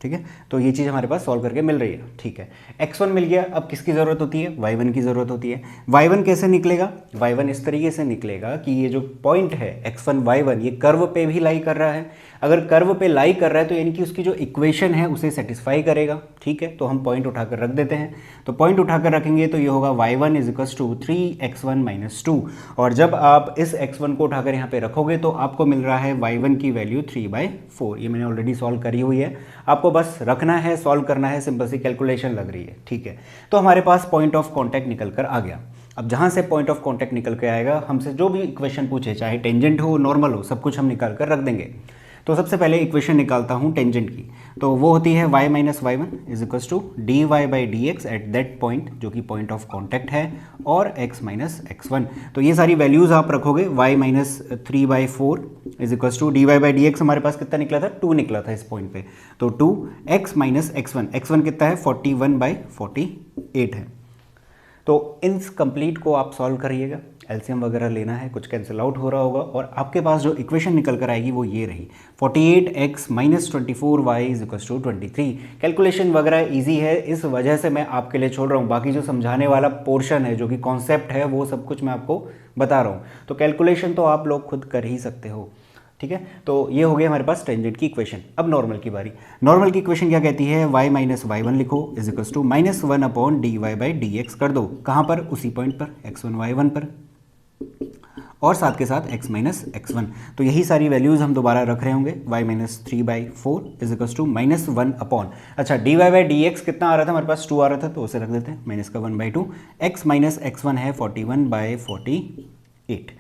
ठीक है, तो ये चीज़ हमारे पास सॉल्व करके मिल रही है। ठीक है, x1 मिल गया। अब किसकी ज़रूरत होती है? y1 की ज़रूरत होती है। y1 कैसे निकलेगा? y1 इस तरीके से निकलेगा कि ये जो पॉइंट है x1 y1 ये कर्व पे भी लाई कर रहा है। अगर कर्व पे लाई कर रहा है तो यानी कि उसकी जो इक्वेशन है उसे सेटिस्फाई करेगा। ठीक है, तो हम पॉइंट उठाकर रख देते हैं। तो पॉइंट उठाकर रखेंगे तो ये होगा y1 is equals to 3x1 minus 2। और जब आप इस x1 को उठाकर यहाँ पे रखोगे तो आपको मिल रहा है y1 की वैल्यू 3/4। ये मैंने ऑलरेडी सॉल्व करी हुई है, आपको बस रखना है, सॉल्व करना है, सिंपल सी कैलकुलेशन लग रही है। ठीक है, तो हमारे पास पॉइंट ऑफ कॉन्टैक्ट निकल कर आ गया। अब जहाँ से पॉइंट ऑफ कॉन्टैक्ट निकल के आएगा, हमसे जो भी इक्वेशन पूछे, चाहे टेंजेंट हो नॉर्मल हो, सब कुछ हम निकाल कर रख देंगे। तो सबसे पहले इक्वेशन निकालता हूँ टेंजेंट की। तो वो होती है y minus y one is equals to D Y by D x at that point, जो कि पॉइंट ऑफ कॉन्टैक्ट है, और x माइनस x1। तो ये सारी वैल्यूज़ आप रखोगे। y minus 3/4 is equals to D Y by D X हमारे पास कितना निकला था? 2 निकला था इस पॉइंट पे। तो 2x माइनस x1 कितना है? 41/48 है। तो इन कंप्लीट को आप सॉल्व करिएगा, एलसीएम वगैरह लेना है, कुछ कैंसिल आउट हो रहा होगा, और आपके पास जो इक्वेशन निकल कर आएगी वो ये रही, 48x minus 24y is equals to 23। Calculation वगैरह इजी है, इस वजह से मैं आपके लिए छोड़ रहा हूँ। बाकी जो समझाने वाला पोर्शन है, जो कि कॉन्सेप्ट है, वो सब कुछ मैं आपको बता रहा हूँ। तो कैलकुलेशन तो आप लोग खुद कर ही सकते हो। ठीक है, तो ये हो गया हमारे पास टेंजेंट की इक्वेशन। अब नॉर्मल की बारी। नॉर्मल की इक्वेशन क्या कहती है? y माइनस वाई वन लिखो is equals to -1 upon D Y by D X कर दो। कहाँ पर? उसी पॉइंट पर, x1 y1 पर, और साथ के साथ x माइनस x1। तो यही सारी वैल्यूज़ हम दोबारा रख रहे होंगे। y minus 3/4 is equals to -1 upon, अच्छा d Y by D x कितना आ रहा था हमारे पास? 2 आ रहा था, तो उसे रख देते हैं, माइनस का 1/2। x माइनस x1 है 41/48।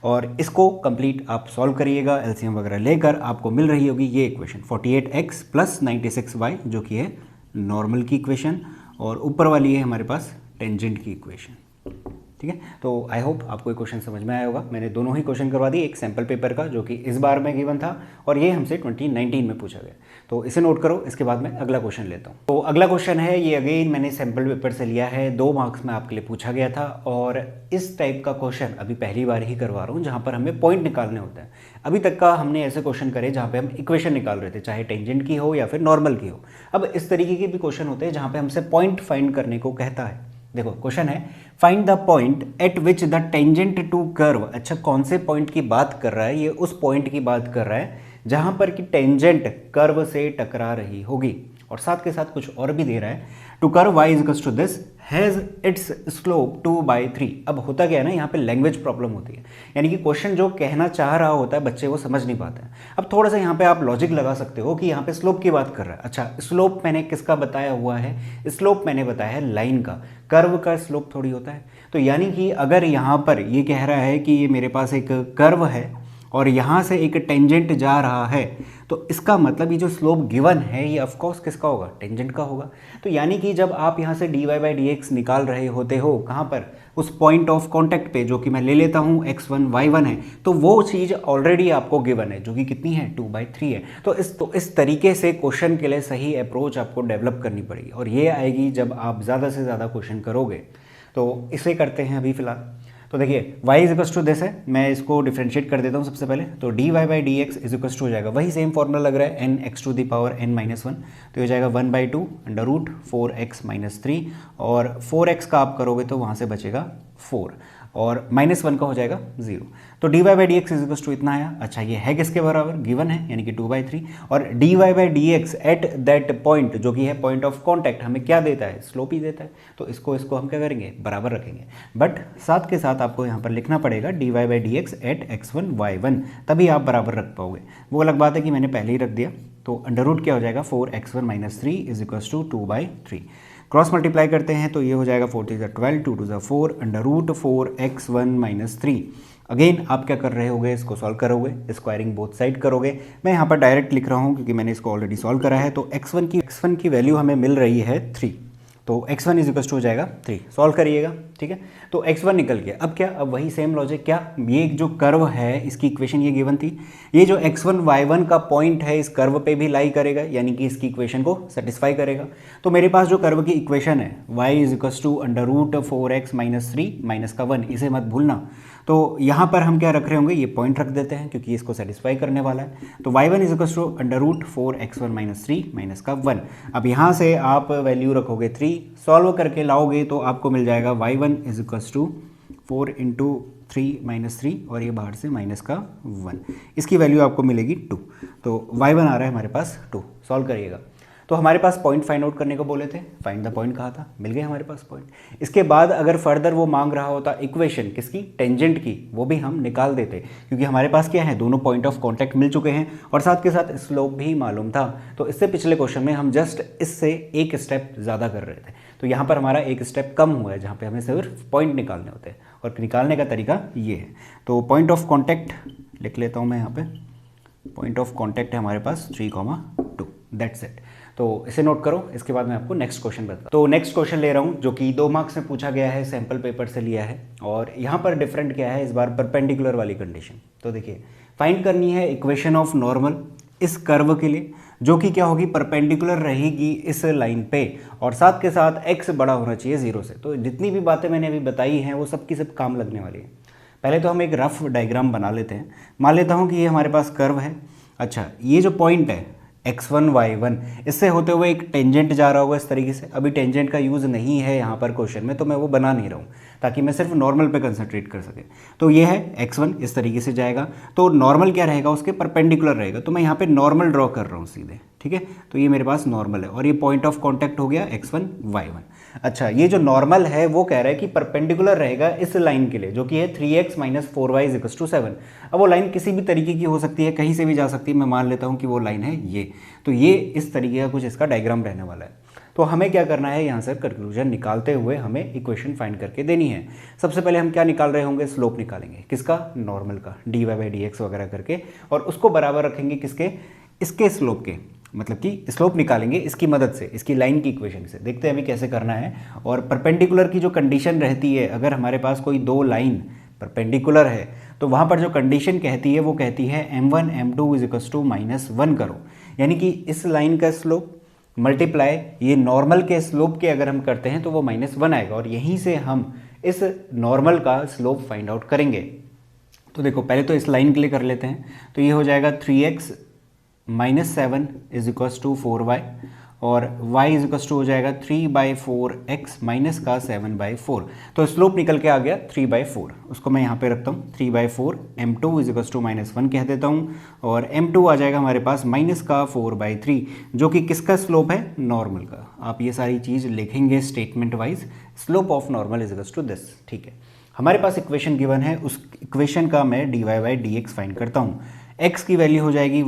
और इसको कंप्लीट आप सॉल्व करिएगा एलसीएम वगैरह लेकर, आपको मिल रही होगी ये इक्वेशन 48x प्लस 96y, जो कि है नॉर्मल की इक्वेशन, और ऊपर वाली है हमारे पास टेंजेंट की इक्वेशन। ठीक है। तो आई होप आपको ये क्वेश्चन समझ में आया होगा। मैंने दोनों ही क्वेश्चन करवा दिए, एक सैम्पल पेपर का जो कि इस बार में गिवन था और ये हमसे 2019 में पूछा गया। तो इसे नोट करो, इसके बाद मैं अगला क्वेश्चन लेता हूँ। तो अगला क्वेश्चन है, ये अगेन मैंने सैम्पल पेपर से लिया है, 2 मार्क्स में आपके लिए पूछा गया था और इस टाइप का क्वेश्चन अभी पहली बार ही करवा रहा हूँ जहाँ पर हमें पॉइंट निकालने होते हैं। अभी तक का हमने ऐसे क्वेश्चन करे जहाँ पे हम इक्वेशन निकाल रहे थे, चाहे टेंजेंट की हो या फिर नॉर्मल की हो। अब इस तरीके के भी क्वेश्चन होते हैं जहाँ पे हमसे पॉइंट फाइंड करने को कहता है। देखो क्वेश्चन है, find the point at which the tangent to curve. अच्छा, कौन से पॉइंट की बात कर रहा है? ये उस पॉइंट की बात कर रहा है जहां पर कि टेंजेंट कर्व से टकरा रही होगी और साथ के साथ कुछ और भी दे रहा है। To curve y equals to this has its slope 2/3। अब होता क्या है ना, यहाँ पे लैंग्वेज प्रॉब्लम होती है, यानी कि क्वेश्चन जो कहना चाह रहा होता है बच्चे वो समझ नहीं पाते हैं। अब थोड़ा सा यहाँ पे आप लॉजिक लगा सकते हो कि यहाँ पे स्लोप की बात कर रहा है। अच्छा, स्लोप मैंने किसका बताया हुआ है? स्लोप मैंने बताया है लाइन का, कर्व का स्लोप थोड़ी होता है। तो यानी कि अगर यहाँ पर ये कह रहा है कि ये मेरे पास एक कर्व है और यहाँ से एक टेंजेंट जा रहा है, तो इसका मतलब ये जो स्लोप गिवन है ये ऑफकोर्स किसका होगा? टेंजेंट का होगा। तो यानी कि जब आप यहाँ से dy/dx निकाल रहे होते हो, कहाँ पर? उस पॉइंट ऑफ कॉन्टैक्ट पे, जो कि मैं ले लेता हूँ x1 y1 है, तो वो चीज़ ऑलरेडी आपको गिवन है जो कि कितनी है? 2/3 है। तो इस तरीके से क्वेश्चन के लिए सही अप्रोच आपको डेवलप करनी पड़ेगी और ये आएगी जब आप ज़्यादा से ज़्यादा क्वेश्चन करोगे। तो इसे करते हैं अभी फ़िलहाल। तो देखिए y is equals to this है, मैं इसको डिफ्रेंशिएट कर देता हूँ सबसे पहले। तो dy/dx इज इक्वल्स टू हो जाएगा, वही सेम फॉर्मूला लग रहा है, n(x⁻n-1), तो ये जाएगा 1/2 अंडर रूट 4x-3 और 4x का आप करोगे तो वहाँ से बचेगा 4 और -1 का हो जाएगा 0। तो dy/dx इज इक्वल्स टू इतना आया। अच्छा, ये है किसके बराबर? गिवन है, यानी कि 2/3 और dy/dx एट दैट पॉइंट, जो कि है पॉइंट ऑफ कॉन्टैक्ट, हमें क्या देता है? स्लोप ही देता है। तो इसको हम क्या करेंगे? बराबर रखेंगे। बट साथ के साथ आपको यहाँ पर लिखना पड़ेगा dy/dx एट x1 y1, तभी आप बराबर रख पाओगे। वो अलग बात है कि मैंने पहले ही रख दिया। तो अंडर रूट क्या हो जाएगा? 4x1-3 is equals to 2/3। Cross multiply करते हैं तो ये हो जाएगा 4 3 12, 2 2 4 अंडर रूट 4x1-3। अगेन आप क्या कर रहे होगे? इसको सॉल्व करोगे, स्क्वायरिंग बोथ साइड करोगे। मैं यहाँ पर डायरेक्ट लिख रहा हूँ क्योंकि मैंने इसको ऑलरेडी सॉल्व करा है। तो x1 की वैल्यू हमें मिल रही है 3, तो x1 इज इक्वल्स टू हो जाएगा 3। सॉल्व करिएगा, ठीक है। तो x1 निकल गया। अब क्या? अब वही सेम लॉजिक, क्या ये जो कर्व है इसकी इक्वेशन ये गिवन थी, ये जो x1 y1 का पॉइंट है इस कर्व पे भी लाई करेगा, यानी कि इसकी इक्वेशन को सेटिस्फाई करेगा। तो मेरे पास जो कर्व की इक्वेशन है y is equals to under root 4x-3 minus का 1, इसे मत भूलना। तो यहाँ पर हम क्या रख रहे होंगे? ये पॉइंट रख देते हैं क्योंकि इसको सेटिस्फाई करने वाला है। तो y1 is equals to under root 4x1-3 minus का 1। अब यहाँ से आप वैल्यू रखोगे 3, सॉल्व करके लाओगे तो आपको मिल जाएगा y1 is equals to 4 into 3 और ये बाहर से माइनस का 1, इसकी वैल्यू आपको मिलेगी 2। तो y1 आ रहा है हमारे पास 2। सॉल्व करिएगा। तो हमारे पास पॉइंट फाइंड आउट करने को बोले थे, फाइंड द पॉइंट कहा था, मिल गए हमारे पास पॉइंट। इसके बाद अगर फर्दर वो मांग रहा होता इक्वेशन किसकी? टेंजेंट की, वो भी हम निकाल देते क्योंकि हमारे पास क्या है? दोनों पॉइंट ऑफ कॉन्टैक्ट मिल चुके हैं और साथ के साथ स्लोप भी मालूम था। तो इससे पिछले क्वेश्चन में हम जस्ट इससे एक स्टेप ज़्यादा कर रहे थे, तो यहाँ पर हमारा एक स्टेप कम हुआ है जहाँ पर हमें सिर्फ पॉइंट निकालने होते हैं और निकालने का तरीका ये है। तो पॉइंट ऑफ कॉन्टैक्ट लिख लेता हूँ मैं यहाँ पे, पॉइंट ऑफ कॉन्टैक्ट है हमारे पास 3,2, दैट्स इट। तो इसे नोट करो, इसके बाद मैं आपको नेक्स्ट क्वेश्चन बताऊँ। तो नेक्स्ट क्वेश्चन ले रहा हूँ जो कि 2 मार्क्स में पूछा गया है, सैम्पल पेपर से लिया है और यहाँ पर डिफरेंट क्या है इस बार? परपेंडिकुलर वाली कंडीशन। तो देखिए फाइंड करनी है इक्वेशन ऑफ नॉर्मल इस कर्व के लिए, जो कि क्या होगी? परपेंडिकुलर रहेगी इस लाइन पे और साथ के साथ x बड़ा होना चाहिए 0 से। तो जितनी भी बातें मैंने अभी बताई हैं वो सब की सब काम लगने वाली है। पहले तो हम एक रफ डायग्राम बना लेते हैं। मान लेता हूँ कि ये हमारे पास कर्व है। अच्छा, ये जो पॉइंट है x1 y1, इससे होते हुए एक टेंजेंट जा रहा होगा इस तरीके से। अभी टेंजेंट का यूज़ नहीं है यहाँ पर क्वेश्चन में, तो मैं वो बना नहीं रहा हूँ ताकि मैं सिर्फ नॉर्मल पे कंसंट्रेट कर सके। तो ये है x1 इस तरीके से जाएगा, तो नॉर्मल क्या रहेगा? उसके परपेंडिकुलर रहेगा। तो मैं यहाँ पे नॉर्मल ड्रॉ कर रहा हूँ सीधे, ठीक है। तो ये मेरे पास नॉर्मल है और ये पॉइंट ऑफ कॉन्टैक्ट हो गया x1 y1। अच्छा, ये जो नॉर्मल है वो कह रहा है कि परपेंडिकुलर रहेगा इस लाइन के लिए, जो कि है 3x-4y इक्वल्स टू 7। अब वो लाइन किसी भी तरीके की हो सकती है, कहीं से भी जा सकती है। मैं मान लेता हूँ कि वो लाइन है ये। तो ये इस तरीके का कुछ इसका डायग्राम रहने वाला है। तो हमें क्या करना है? यहाँ से कंक्लूजन निकालते हुए हमें इक्वेशन फाइंड करके देनी है। सबसे पहले हम क्या निकाल रहे होंगे? स्लोप निकालेंगे। किसका? नॉर्मल का, dy/dx वगैरह करके, और उसको बराबर रखेंगे किसके? इसके स्लोप के। मतलब कि स्लोप निकालेंगे इसकी मदद से, इसकी लाइन की इक्वेशन से। देखते हैं अभी कैसे करना है। और परपेंडिकुलर की जो कंडीशन रहती है, अगर हमारे पास कोई दो लाइन परपेंडिकुलर है तो वहाँ पर जो कंडीशन कहती है वो कहती है m1 m2 is equals to -1 करो, यानी कि इस लाइन का स्लोप मल्टीप्लाई ये नॉर्मल के स्लोप के अगर हम करते हैं तो वो -1 आएगा, और यहीं से हम इस नॉर्मल का स्लोप फाइंड आउट करेंगे। तो देखो पहले तो इस लाइन के लिए कर लेते हैं, तो ये हो जाएगा 3x -7 is equals to 4y, और y इज इक्वल्स टू हो जाएगा 3/4x माइनस का 7/4। तो स्लोप निकल के आ गया 3/4, उसको मैं यहाँ पे रखता हूँ 3/4 m2 इज इक्वल्स टू -1 कह देता हूँ, और m2 आ जाएगा हमारे पास माइनस का 4/3, जो कि किसका स्लोप है, नॉर्मल का। आप ये सारी चीज़ लिखेंगे statement wise, slope of normal is equals to this. ठीक है, हमारे पास इक्वेशन गिवन है, उस इक्वेशन का मैं dy/dx फाइंड करता हूँ। x की वैल्यू हो जाएगी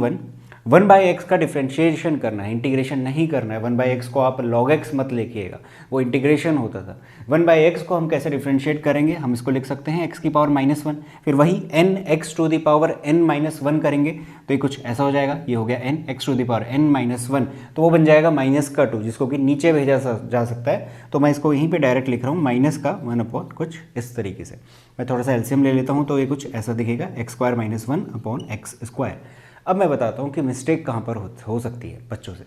1/x का डिफ्रेंशिएशन करना है, इंटीग्रेशन नहीं करना है। 1/x को आप log x मत लेके, वो इंटीग्रेशन होता था। 1/x को हम कैसे डिफ्रेंशिएट करेंगे, हम इसको लिख सकते हैं x की पावर -1, फिर वही n x to the power n-1 करेंगे तो ये कुछ ऐसा हो जाएगा, ये हो गया n x to the power n-1, तो वो बन जाएगा -2, जिसको कि नीचे भेजा जा सकता है। तो मैं इसको यहीं पे डायरेक्ट लिख रहा हूँ -1 कुछ इस तरीके से। मैं थोड़ा सा एलसीएम ले लेता हूँ तो ये कुछ ऐसा दिखेगा, x² -1 x²। अब मैं बताता हूँ कि मिस्टेक कहाँ पर हो सकती है बच्चों से।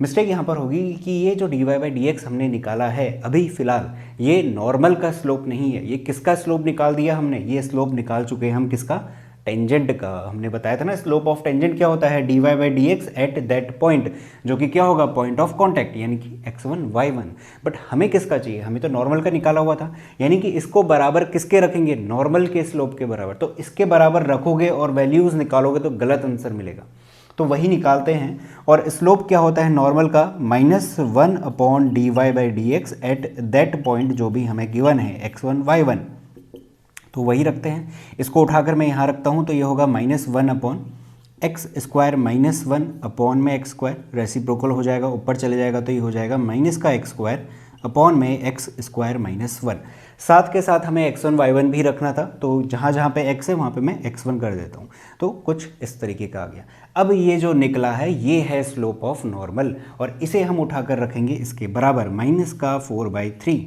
मिस्टेक यहाँ पर होगी कि ये जो dy/dx हमने निकाला है अभी फ़िलहाल, ये नॉर्मल का स्लोप नहीं है। ये किसका स्लोप निकाल दिया हमने, ये स्लोप निकाल चुके हैं हम किसका, टेंजेंट का। हमने बताया था ना स्लोप ऑफ टेंजेंट क्या होता है, dy/dx एट दैट पॉइंट, जो कि क्या होगा, पॉइंट ऑफ कॉन्टैक्ट, यानी कि x1 y1। बट हमें किसका चाहिए, हमें तो नॉर्मल का निकाला हुआ था, यानी कि इसको बराबर किसके रखेंगे, नॉर्मल के स्लोप के बराबर। तो इसके बराबर रखोगे और वैल्यूज़ निकालोगे तो गलत आंसर मिलेगा, तो वही निकालते हैं। और स्लोप क्या होता है नॉर्मल का, -1/dy/dx एट दैट पॉइंट, जो भी हमें गिवन है x1 y1, तो वही रखते हैं। इसको उठाकर मैं यहाँ रखता हूँ तो ये होगा -1/x² -1 में x², रेसिप्रोकल हो जाएगा, ऊपर चले जाएगा तो ये हो जाएगा -x² में x² -1। साथ के साथ हमें x1 y1 भी रखना था, तो जहाँ जहाँ पे x है वहाँ पे मैं x1 कर देता हूँ, तो कुछ इस तरीके का आ गया। अब ये जो निकला है ये है स्लोप ऑफ नॉर्मल, और इसे हम उठाकर रखेंगे इसके बराबर -4/3।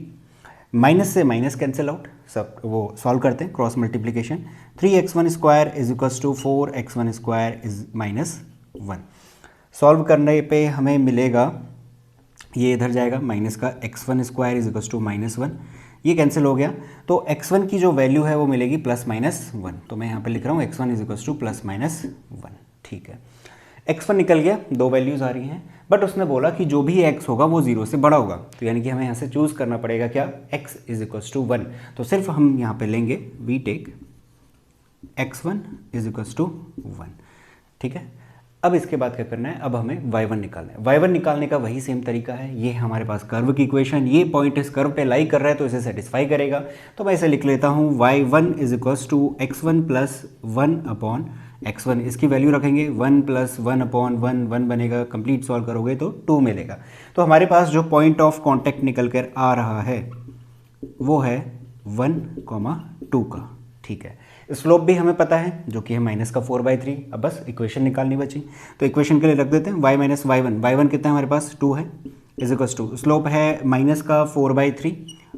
माइनस से माइनस कैंसिल आउट, सब वो सॉल्व करते हैं, cross multiplication. 3x1² is equals to 4x1² is -1। Solve करने पे हमें मिलेगा, ये इधर जाएगा, माइनस का x1² इज इक्वल्स टू -1, ये कैंसिल हो गया। तो x1 की जो वैल्यू है वो मिलेगी +-1, तो मैं यहाँ पे लिख रहा हूँ x1 इज इक्वल्स टू +-1। ठीक है, x1 निकल गया, दो वैल्यूज़ आ रही हैं, बट उसने बोला कि जो भी x होगा वो 0 से बड़ा होगा, तो यानी कि हमें यहाँ से चूज़ करना पड़ेगा क्या, x इज इक्वल्स टू 1। तो सिर्फ हम यहाँ पे लेंगे we take x1 is equals to 1। ठीक है, अब इसके बाद क्या करना है, अब हमें y1 निकालना है। y1 निकालने का वही सेम तरीका है, ये हमारे पास कर्व की इक्वेशन, ये पॉइंट इस कर्व पे लाई कर रहा है तो इसे सेटिस्फाई करेगा। तो मैं इसे लिख लेता हूँ y1 is equals to x1 + 1 x1, इसकी वैल्यू रखेंगे 1 + 1 1 बनेगा, कंप्लीट सॉल्व करोगे तो 2 मिलेगा। तो हमारे पास जो पॉइंट ऑफ कॉन्टैक्ट निकल कर आ रहा है वो है 1,2 का। ठीक है, स्लोप भी हमें पता है जो कि है -4/3। अब बस इक्वेशन निकालनी बची, तो इक्वेशन के लिए रख देते हैं y - y1 कितना है हमारे पास, 2 है, इज इक्वल्स टू स्लोप है -4/3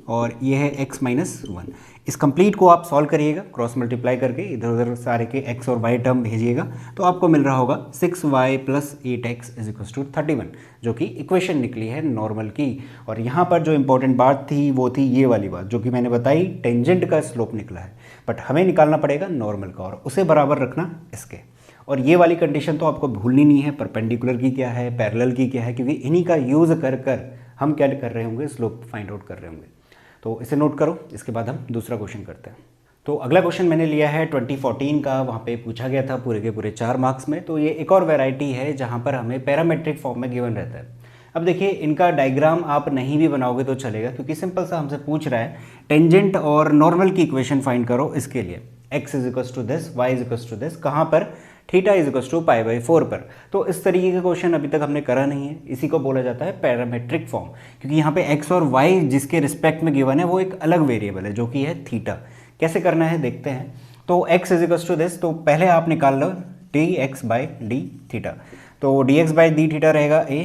और ये है x - 1। इस कंप्लीट को आप सॉल्व करिएगा क्रॉस मल्टीप्लाई करके, इधर उधर सारे के x और y टर्म भेजिएगा, तो आपको मिल रहा होगा 6y + 8x is equals to 31, जो कि इक्वेशन निकली है नॉर्मल की। और यहाँ पर जो इंपॉर्टेंट बात थी वो थी ये वाली बात जो कि मैंने बताई, टेंजेंट का स्लोप निकला है, बट हमें निकालना पड़ेगा नॉर्मल का, और उसे बराबर रखना इसके। और ये वाली कंडीशन तो आपको भूलनी नहीं है, परपेंडिकुलर की क्या है, पैरेलल की क्या है, क्योंकि इन्हीं का यूज़ कर कर हम क्या कर रहे होंगे, स्लोप फाइंड आउट कर रहे होंगे। तो इसे नोट करो, इसके बाद हम दूसरा क्वेश्चन करते हैं। तो अगला क्वेश्चन मैंने लिया है 2014 का, वहाँ पे पूछा गया था पूरे के पूरे 4 मार्क्स में। तो ये एक और वैरायटी है जहाँ पर हमें पैरामेट्रिक फॉर्म में गिवन रहता है। अब देखिए, इनका डायग्राम आप नहीं भी बनाओगे तो चलेगा, क्योंकि सिंपल सा हमसे पूछ रहा है टेंजेंट और नॉर्मल की इक्वेशन फाइंड करो। इसके लिए x is equals to this, y is equals to this, कहाँ पर, थीटा इज इक्वल्स टू π/4 पर। तो इस तरीके का क्वेश्चन अभी तक हमने करा नहीं है, इसी को बोला जाता है पैरामेट्रिक फॉर्म, क्योंकि यहाँ पे x और y जिसके रिस्पेक्ट में गिवन है वो एक अलग वेरिएबल है जो कि है थीटा। कैसे करना है देखते हैं। तो x is equals to this, तो पहले आप निकाल लो dx/d थीटा। तो d x by d theta रहेगा a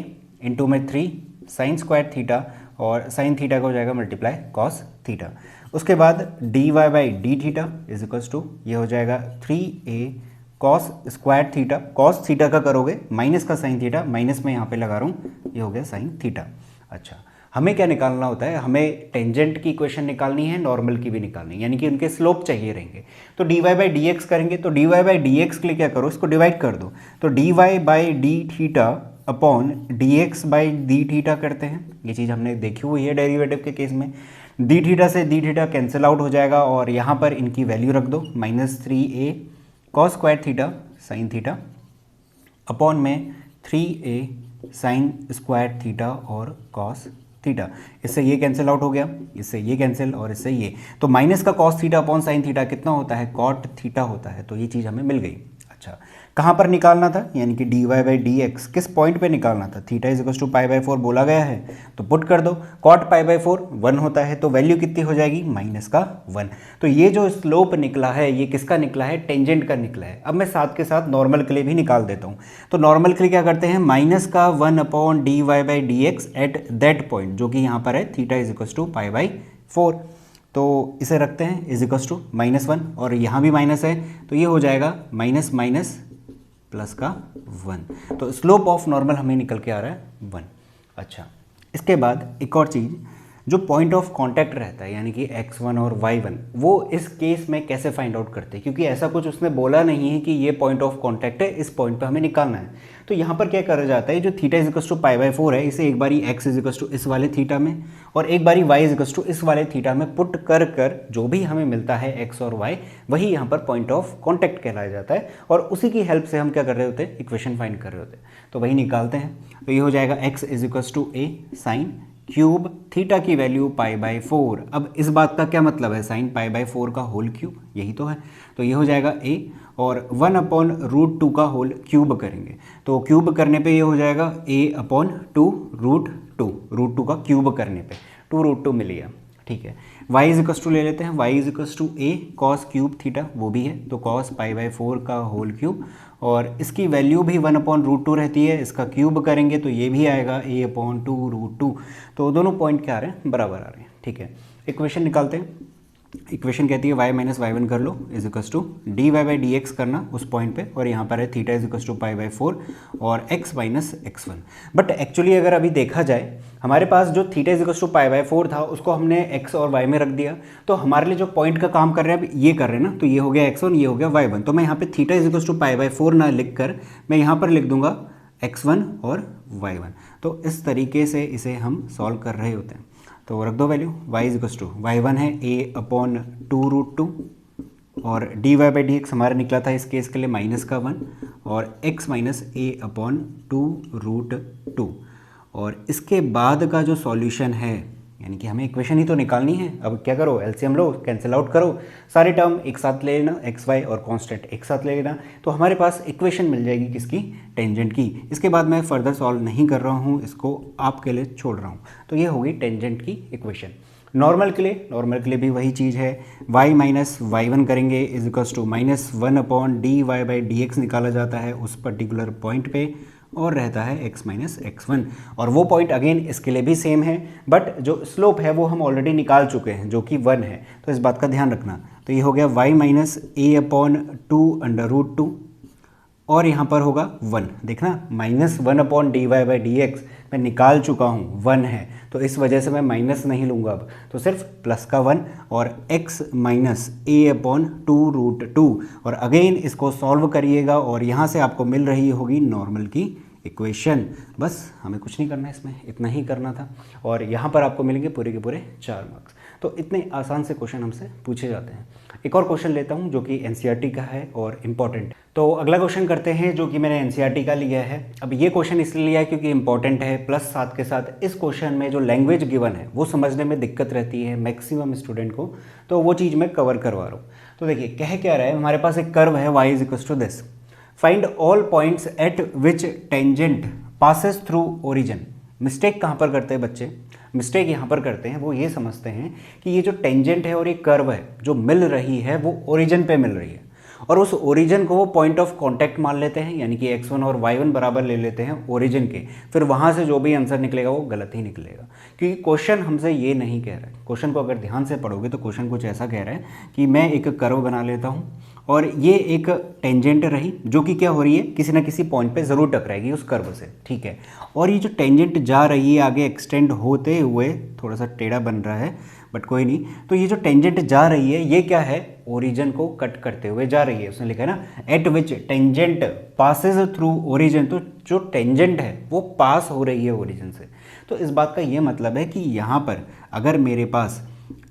इंटू में 3 साइन स्क्वायर थीटा और साइन थीटा का हो जाएगा मल्टीप्लाई कॉस थीटा। उसके बाद d Y by d theta is equals to ये हो जाएगा 3a cos square theta, cos theta का करोगे माइनस का साइन थीटा, माइनस में यहाँ पे लगा रहा हूँ, ये हो गया साइन थीटा। अच्छा, हमें क्या निकालना होता है, हमें टेंजेंट की इक्वेशन निकालनी है, नॉर्मल की भी निकालनी है, यानी कि उनके स्लोप चाहिए रहेंगे। तो d Y by D x करेंगे, तो d Y by D x के लिए क्या करो, इसको डिवाइड कर दो। तो d Y by d theta upon d x by d theta करते हैं, ये चीज़ हमने देखी हुई है डेरिवेटिव के केस में। डी थीटा से डी थीटा कैंसिल आउट हो जाएगा और यहाँ पर इनकी वैल्यू रख दो, -3a cos square theta sine theta upon में 3a साइन स्क्वायर थीटा और कॉस थीटा। इससे ये कैंसिल आउट हो गया, इससे ये कैंसिल और इससे ये, तो माइनस का cos theta upon sine theta कितना होता है, कॉट थीटा होता है। तो ये चीज़ हमें मिल गई। अच्छा, कहाँ पर निकालना था, यानी कि d Y by D x किस पॉइंट पे निकालना था, theta is equal to pi by 4 बोला गया है, तो पुट कर दो। कॉट पाई बाई 4 1 होता है, तो वैल्यू कितनी हो जाएगी, माइनस का 1। तो ये जो स्लोप निकला है ये किसका निकला है, टेंजेंट का निकला है। अब मैं साथ के साथ नॉर्मल के लिए भी निकाल देता हूँ। तो नॉर्मल के लिए क्या करते हैं, माइनस का 1 upon D Y by D x at that point, जो कि यहाँ पर है theta is equal to pi by 4। तो इसे रखते हैं इज इक्वल टू -1 और यहाँ भी माइनस है, तो ये हो जाएगा माइनस माइनस प्लस का 1। तो स्लोप ऑफ नॉर्मल हमें निकल के आ रहा है 1। अच्छा, इसके बाद एक और चीज़, जो पॉइंट ऑफ कांटेक्ट रहता है यानी कि x1 और y1, वो इस केस में कैसे फाइंड आउट करते हैं, क्योंकि ऐसा कुछ उसने बोला नहीं है कि ये पॉइंट ऑफ कांटेक्ट है, इस पॉइंट पे हमें निकालना है। तो यहाँ पर क्या करा जाता है, जो theta is equal to pi by 4 है, इसे एक बारी x इज इक्वल टू इस वाले थीटा में और एक बारी y इज इक्वल टू इस वाले थीटा में पुट कर कर जो भी हमें मिलता है x और y, वही यहाँ पर पॉइंट ऑफ कॉन्टैक्ट कहलाया जाता है और उसी की हेल्प से हम क्या कर रहे होते हैं, इक्वेशन फाइंड कर रहे होते हैं। तो वही निकालते हैं। तो ये हो जाएगा x is equal to a sine cube theta की वैल्यू पाई बाई 4। अब इस बात का क्या मतलब है, साइन पाई बाई 4 का होल क्यूब, यही तो है। तो ये हो जाएगा a और 1 अपॉन रूट 2 का होल क्यूब करेंगे, तो क्यूब करने पे ये हो जाएगा a अपॉन 2 रूट 2 का क्यूब करने पे 2 रूट 2 मिल गया। ठीक है, y इज इक्वल टू ले लेते हैं, y is equal to a cos cube theta, वो भी है, तो कॉस पाई बाई 4 का होल क्यूब और इसकी वैल्यू भी 1 अपॉन रूट 2 रहती है, इसका क्यूब करेंगे तो ये भी आएगा a अपॉन 2 रूट 2। तो दोनों पॉइंट क्या आ रहे हैं, बराबर आ रहे हैं। ठीक है, इक्वेशन निकालते हैं। इक्वेशन कहती है y माइनस वाई 1 कर लो is equals to D Y by D x करना उस पॉइंट पे, और यहाँ पर है theta is equals to pi by 4 और x minus x1। But actually अगर अभी देखा जाए, हमारे पास जो theta is equals to pi by 4 था उसको हमने x और y में रख दिया, तो हमारे लिए जो पॉइंट का काम कर रहे हैं अब ये कर रहे हैं ना, तो ये हो गया x1, ये हो गया y1। तो मैं यहाँ पे theta is equals to pi by 4 ना लिख कर मैं यहाँ पर लिख दूंगा x1 और y1। तो इस तरीके से इसे हम सॉल्व कर रहे होते हैं। तो रख दो value, y is equal to y1 है a अपॉन 2 रूट 2 और d Y by D x हमारा निकला था इस केस के लिए माइनस का 1 और x minus a upon 2 root 2। और इसके बाद का जो सॉल्यूशन है, यानी कि हमें इक्वेशन ही तो निकालनी है। अब क्या करो, एलसीएम लो, कैंसिल आउट करो, सारे टर्म एक साथ ले लेना, एक्स वाई और कांस्टेंट एक साथ ले लेना, तो हमारे पास इक्वेशन मिल जाएगी किसकी, टेंजेंट की। इसके बाद मैं फर्दर सॉल्व नहीं कर रहा हूँ, इसको आपके लिए छोड़ रहा हूँ। तो ये होगी टेंजेंट की इक्वेशन। नॉर्मल के लिए भी वही चीज़ है, y माइनस वाई 1 करेंगे is equals to -1 upon D Y by D x निकाला जाता है उस पर्टिकुलर पॉइंट पे और रहता है x माइनस x1। और वो पॉइंट अगेन इसके लिए भी सेम है, बट जो स्लोप है वो हम ऑलरेडी निकाल चुके हैं जो कि 1 है, तो इस बात का ध्यान रखना। तो ये हो गया y minus a upon 2 under root 2 और यहाँ पर होगा 1। देखना -1 upon D Y by D x मैं निकाल चुका हूँ, 1 है, तो इस वजह से मैं माइनस नहीं लूँगा अब, तो सिर्फ प्लस का 1 और x minus a upon 2 root 2। और अगेन इसको सॉल्व करिएगा और यहाँ से आपको मिल रही होगी नॉर्मल की इक्वेशन। बस हमें कुछ नहीं करना है, इसमें इतना ही करना था और यहाँ पर आपको मिलेंगे पूरे के पूरे 4 मार्क्स। तो इतने आसान से क्वेश्चन हमसे पूछे जाते हैं। एक और क्वेश्चन लेता हूँ जो कि एनसीईआरटी का है और इम्पॉर्टेंट। तो अगला क्वेश्चन करते हैं जो कि मैंने एनसीईआरटी का लिया है। अब ये क्वेश्चन इसलिए लिया है क्योंकि इंपॉर्टेंट है, प्लस साथ के साथ इस क्वेश्चन में जो लैंग्वेज गिवन है वो समझने में दिक्कत रहती है मैक्सिमम स्टूडेंट को, तो वो चीज़ मैं कवर करवा रहा हूँ। तो देखिए कह क्या रहा है, हमारे पास एक कर्व है y is equal to this, find all points at which tangent passes through origin. Mistake कहाँ पर करते हैं बच्चे, मिस्टेक यहाँ पर करते हैं, वो ये समझते हैं कि ये जो टेंजेंट है और ये कर्व है जो मिल रही है वो ओरिजिन पे मिल रही है, और उस ओरिजिन को वो पॉइंट ऑफ कांटेक्ट मान लेते हैं, यानी कि x1 और y1 बराबर ले लेते हैं ओरिजिन के, फिर वहाँ से जो भी आंसर निकलेगा वो गलत ही निकलेगा, क्योंकि क्वेश्चन हमसे ये नहीं कह रहा है। क्वेश्चन को अगर ध्यान से पढ़ोगे तो क्वेश्चन कुछ ऐसा कह रहा है कि मैं एक कर्व बना लेता हूँ और ये एक टेंजेंट रही जो कि क्या हो रही है, किसी ना किसी पॉइंट पे ज़रूर टकराएगी उस कर्व से, ठीक है। और ये जो टेंजेंट जा रही है आगे एक्सटेंड होते हुए, थोड़ा सा टेढ़ा बन रहा है बट कोई नहीं, तो ये जो टेंजेंट जा रही है ये क्या है, ओरिजिन को कट करते हुए जा रही है। उसने लिखा है ना, eight which tangent Passage through origin, तो जो टेंजेंट है वो पास हो रही है ओरिजिन से। तो इस बात का ये मतलब है कि यहाँ पर अगर मेरे पास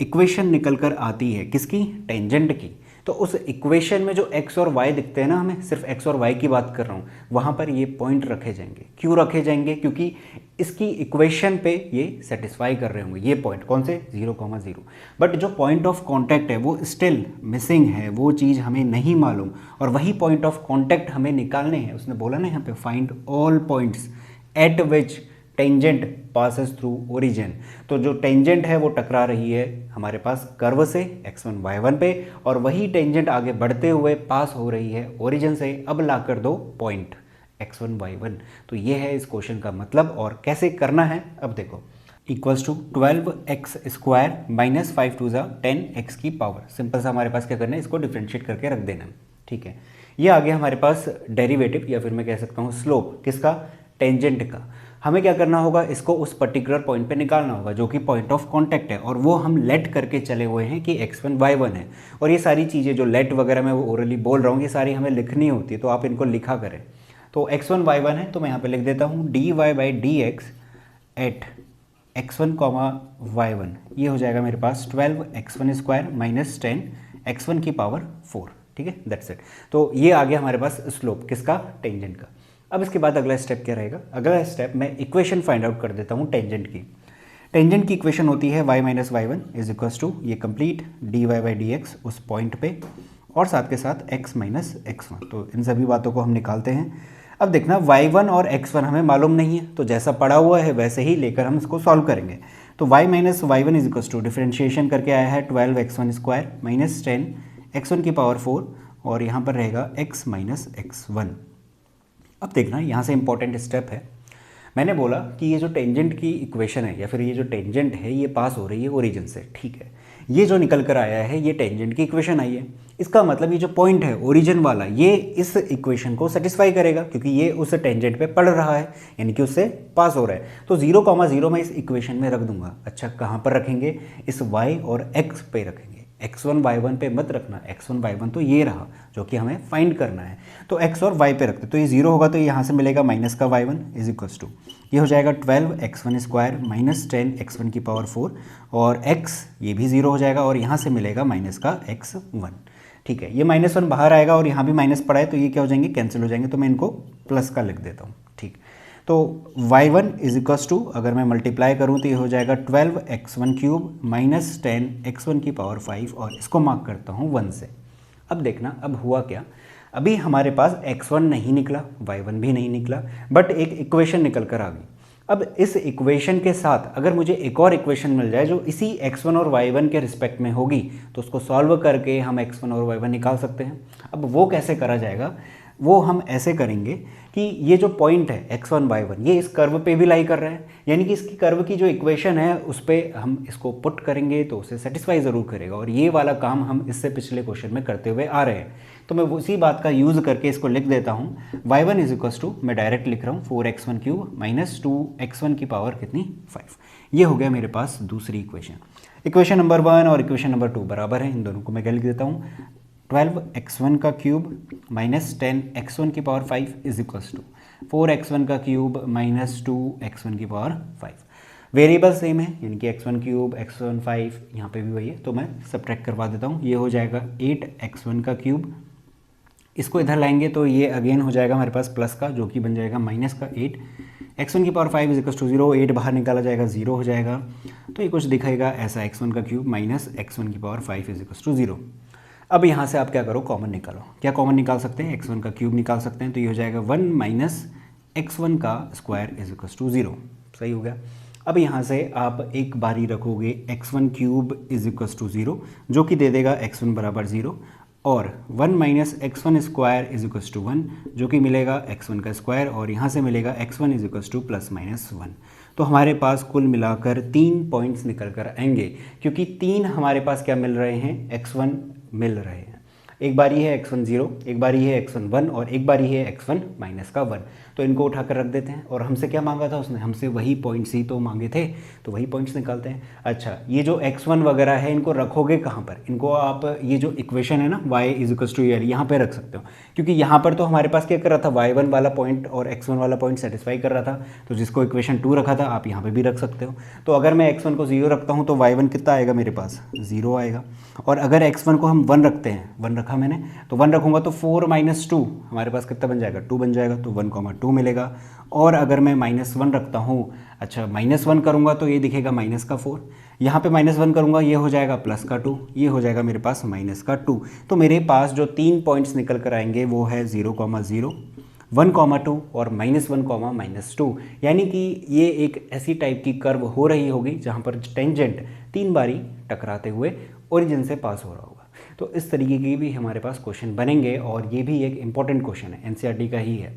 इक्वेशन निकल कर आती है किसकी, टेंजेंट की, तो उस इक्वेशन में जो x और y दिखते हैं ना, हमें सिर्फ x और y की बात कर रहा हूँ, वहाँ पर ये पॉइंट रखे जाएंगे। क्यों रखे जाएंगे, क्योंकि इसकी इक्वेशन पे ये सेटिस्फाई कर रहे होंगे ये पॉइंट, कौन से, 0,0। बट जो पॉइंट ऑफ कांटेक्ट है वो स्टिल मिसिंग है, वो चीज़ हमें नहीं मालूम, और वही पॉइंट ऑफ कांटेक्ट हमें निकालने हैं। उसने बोला ना यहाँ पे find all points at which tangent passes through origin, तो जो टेंजेंट है वो टकरा रही है हमारे पास कर्व से x1 y1 पे, और वही टेंजेंट आगे बढ़ते हुए पास हो रही है ओरिजिन से। अब ला कर दो पॉइंट x1 y1। तो ये है इस क्वेश्चन का मतलब, और कैसे करना है अब देखो। Equals to 12x square minus 5 to ज़ा 10x की पावर। सिंपल सा हमारे पास क्या करना है, इसको डिफ्रेंशिएट करके रख देना, ठीक है। ये आ गया हमारे पास डेरिवेटिव, या फिर मैं कह सकता हूँ स्लोप, किसका, टेंजेंट का। हमें क्या करना होगा, इसको उस पर्टिकुलर पॉइंट पे निकालना होगा जो कि पॉइंट ऑफ कांटेक्ट है, और वो हम लेट करके चले हुए हैं कि x1 y1 है। और ये सारी चीज़ें जो लेट वगैरह मैं वो ओरली बोल रहा हूँ, ये सारी हमें लिखनी होती है, तो आप इनको लिखा करें। तो x1 y1 है, तो मैं यहाँ पे लिख देता हूँ dy by dx eight x1 y1, ये हो जाएगा मेरे पास 12x1 स्क्वायर माइनस 10x1 की पावर 4, ठीक है, दैट्स इट। तो ये आ गया हमारे पास स्लोप किसका, टेंजेंट का। अब इसके बाद अगला स्टेप क्या रहेगा, अगला स्टेप मैं इक्वेशन फाइंड आउट कर देता हूँ टेंजेंट की। टेंजेंट की इक्वेशन होती है y माइनस y1 इज इक्वल्स टू ये कंप्लीट dy बाई dx उस पॉइंट पे, और साथ के साथ x माइनस x1। तो इन सभी बातों को हम निकालते हैं। अब देखना y1 और x1 हमें मालूम नहीं है, तो जैसा पड़ा हुआ है वैसे ही लेकर हम इसको सॉल्व करेंगे। तो y माइनस y1 is equals to differentiation करके आया है 12x1 स्क्वायर माइनस 10x1 की पावर 4, और यहाँ पर रहेगा x माइनस x1। अब देखना यहाँ से इंपॉर्टेंट स्टेप है, मैंने बोला कि ये जो टेंजेंट की इक्वेशन है, या फिर ये जो टेंजेंट है ये पास हो रही है ओरिजिन से, ठीक है। ये जो निकल कर आया है ये टेंजेंट की इक्वेशन आई है, इसका मतलब ये जो पॉइंट है ओरिजिन वाला ये इस इक्वेशन को सेटिस्फाई करेगा, क्योंकि ये उस टेंजेंट पे पड़ रहा है, यानी कि उससे पास हो रहा है। तो 0,0 मैं इस इक्वेशन में रख दूंगा। अच्छा, कहाँ पर रखेंगे, इस y और x पे रखेंगे, x1 y1 पे मत रखना। x1 y1 तो ये रहा जो कि हमें फाइंड करना है, तो x और y पे रखते, तो ये 0 होगा, तो यहाँ से मिलेगा माइनस का y1 इज इक्वल्स टू ये हो जाएगा 12x1 स्क्वायर माइनस 10x1 की पावर 4, और x ये भी 0 हो जाएगा, और यहाँ से मिलेगा माइनस का x1, ठीक है। ये -1 बाहर आएगा और यहाँ भी माइनस पड़ा है, तो ये क्या हो जाएंगे, कैंसिल हो जाएंगे, तो मैं इनको प्लस का लिख देता हूँ, ठीक। तो y1 इज इक्वल्स टू अगर मैं मल्टीप्लाई करूँ तो ये हो जाएगा 12x1 क्यूब माइनस 10x1 की पावर 5, और इसको मार्क करता हूँ 1 से। अब देखना अब हुआ क्या, अभी हमारे पास x1 नहीं निकला, y1 भी नहीं निकला, बट एक इक्वेशन निकल कर आ गई। अब इस इक्वेशन के साथ अगर मुझे एक और इक्वेशन मिल जाए जो इसी x1 और y1 के रिस्पेक्ट में होगी, तो उसको सॉल्व करके हम x1 और y1 निकाल सकते हैं। अब वो कैसे करा जाएगा, वो हम ऐसे करेंगे कि ये जो पॉइंट है x1 y1 ये इस कर्व पे भी लाई कर रहा है, यानी कि इसकी कर्व की जो इक्वेशन है उस पर हम इसको पुट करेंगे तो उसे सेटिस्फाई ज़रूर करेगा, और ये वाला काम हम इससे पिछले क्वेश्चन में करते हुए आ रहे हैं। तो मैं उसी बात का यूज़ करके इसको लिख देता हूँ y1 इज इक्वल्स टू, मैं डायरेक्ट लिख रहा हूँ 4x1 क्यूब माइनस 2x1 की पावर कितनी 5। ये हो गया मेरे पास दूसरी इक्वेशन। इक्वेशन नंबर 1 और इक्वेशन नंबर 2 बराबर है, इन दोनों को मैं क्या लिख देता हूँ 12x1 का क्यूब माइनस 10x1 की power 5 is equals to 4x1 का क्यूब माइनस 2x1 की पावर 5। वेरिएबल सेम है, यानी कि x1 क्यूब x1 5 यहाँ पे भी वही है, तो मैं सब्ट्रैक्ट करवा देता हूँ। ये हो जाएगा 8x1 का क्यूब, इसको इधर लाएंगे तो ये अगेन हो जाएगा हमारे पास प्लस का, जो कि बन जाएगा माइनस का 8 x1 की पावर 5 इज इक्वल्स टू 0, 8 बाहर निकाला जाएगा 0 हो जाएगा, तो ये कुछ दिखाएगा ऐसा x1 का क्यूब माइनस x1 की पावर 5 इज इक्वल्स टू 0। अब यहाँ से आप क्या करो, कॉमन निकालो। क्या कॉमन निकाल सकते हैं, x1 का क्यूब निकाल सकते हैं, तो ये हो जाएगा 1 माइनस x1 का स्क्वायर इज इक्वल्स टू 0, सही हो गया। अब यहाँ से आप एक बारी रखोगे x1 cube is equals to 0, जो कि दे देगा x1 बराबर 0, और 1 minus x1 square is equals to 1, जो कि मिलेगा x1 का स्क्वायर और यहाँ से मिलेगा x1 is equals two plus minus 1। तो हमारे पास कुल मिलाकर 3 पॉइंट्स निकल कर आएंगे, क्योंकि 3 हमारे पास क्या मिल रहे हैं, x1 मिल रहे हैं। एक बारी है x1 0, एक बारी है x1 1 और एक बारी है x1 माइनस का 1। तो इनको उठाकर रख देते हैं। और हमसे क्या मांगा था उसने, हमसे वही पॉइंट्स ही तो मांगे थे, तो वही पॉइंट्स निकालते हैं। अच्छा, ये जो x1 वगैरह है इनको रखोगे कहाँ पर, इनको आप ये जो इक्वेशन है ना y इज इक्वल्स टू यर, यहाँ पर रख सकते हो, क्योंकि यहाँ पर तो हमारे पास क्या कर रहा था, y1 वाला पॉइंट और x1 वाला पॉइंट सेटिस्फाई कर रहा था। तो जिसको इक्वेशन 2 रखा था आप यहाँ पर भी रख सकते हो। तो अगर मैं x1 को 0 रखता हूँ तो y1 कितना आएगा मेरे पास, 0 आएगा। और अगर x1 को हम 1 रखते हैं, 1 रखा मैंने, तो 1 रखूँगा तो 4 माइनस 2 हमारे पास कितना बन जाएगा, 2 बन जाएगा। तो 1,2 मिलेगा। और अगर मैं -1 रखता हूँ, अच्छा -1 करूँगा तो ये दिखेगा माइनस का 4, यहाँ पे -1 करूँगा ये हो जाएगा प्लस का 2, ये हो जाएगा मेरे पास माइनस का 2। तो मेरे पास जो 3 पॉइंट्स निकल कर आएंगे वो है 0,0, 1,2 और -1, -2। यानी कि ये एक ऐसी टाइप की कर्व हो रही होगी जहाँ पर टेंजेंट 3 बारी टकराते हुए ओरिजिन से पास हो रहा होगा। तो इस तरीके की भी हमारे पास क्वेश्चन बनेंगे और ये भी एक इंपॉर्टेंट क्वेश्चन है, एनसीईआरटी का ही है,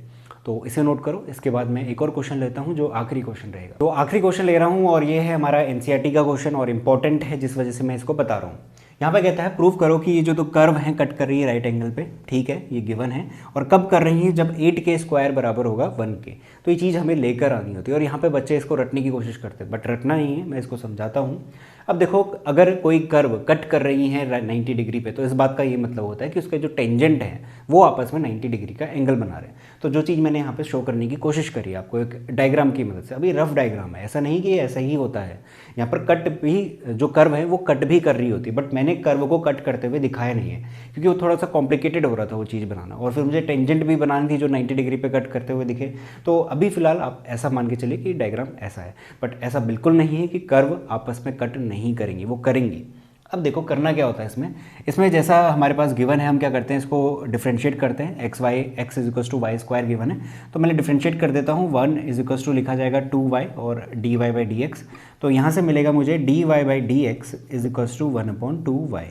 तो इसे नोट करो। इसके बाद मैं एक और क्वेश्चन लेता हूँ जो आखिरी क्वेश्चन रहेगा। तो आखिरी क्वेश्चन ले रहा हूँ और ये है हमारा एनसीईआरटी का क्वेश्चन और इंपॉर्टेंट है, जिस वजह से मैं इसको बता रहा हूँ। यहाँ पे कहता है प्रूव करो कि ये जो तो कर्व है कट कर रही है राइट एंगल पे, ठीक है, ये गिवन है, और कब कर रही है, जब 8 के स्क्वायर बराबर होगा 1 के। तो ये चीज़ हमें लेकर आनी होती है और यहाँ पे बच्चे इसको रटने की कोशिश करते हैं, बट रटना नहीं है, मैं इसको समझाता हूँ। अब देखो, अगर कोई कर्व कट कर रही है 90 डिग्री पे, तो इस बात का ये मतलब होता है कि उसके जो टेंजेंट है वो आपस में 90 डिग्री का एंगल बना रहे हैं। तो जो चीज़ मैंने यहाँ पे शो करने की कोशिश करी आपको एक डायग्राम की मदद से, अभी रफ डायग्राम है, ऐसा नहीं कि ऐसा ही होता है, यहाँ पर कट भी, जो कर्व है वो कट भी कर रही होती है, बट मैंने कर्व को कट करते हुए दिखाया नहीं है क्योंकि वो थोड़ा सा कॉम्प्लिकेटेड हो रहा था वो चीज़ बनाना, और फिर मुझे टेंजेंट भी बनानी थी जो 90 डिग्री पे कट करते हुए दिखे। तो अभी फिलहाल आप ऐसा मान के चलिए कि डायग्राम ऐसा है, बट ऐसा बिल्कुल नहीं है कि कर्व आपस में कट नहीं करेंगी, वो करेंगी। अब देखो करना क्या होता है इसमें जैसा हमारे पास गिवन है, हम क्या करते हैं, इसको डिफ्रेंशिएट करते हैं। x is equals to y square given है, तो मैंने डिफ्रेंशिएट कर देता हूँ। 1 इज इक्वल्स टू लिखा जाएगा 2y और dy बाई डी एक्स, तो यहाँ से मिलेगा मुझे dy by D x is equals to 1/2y।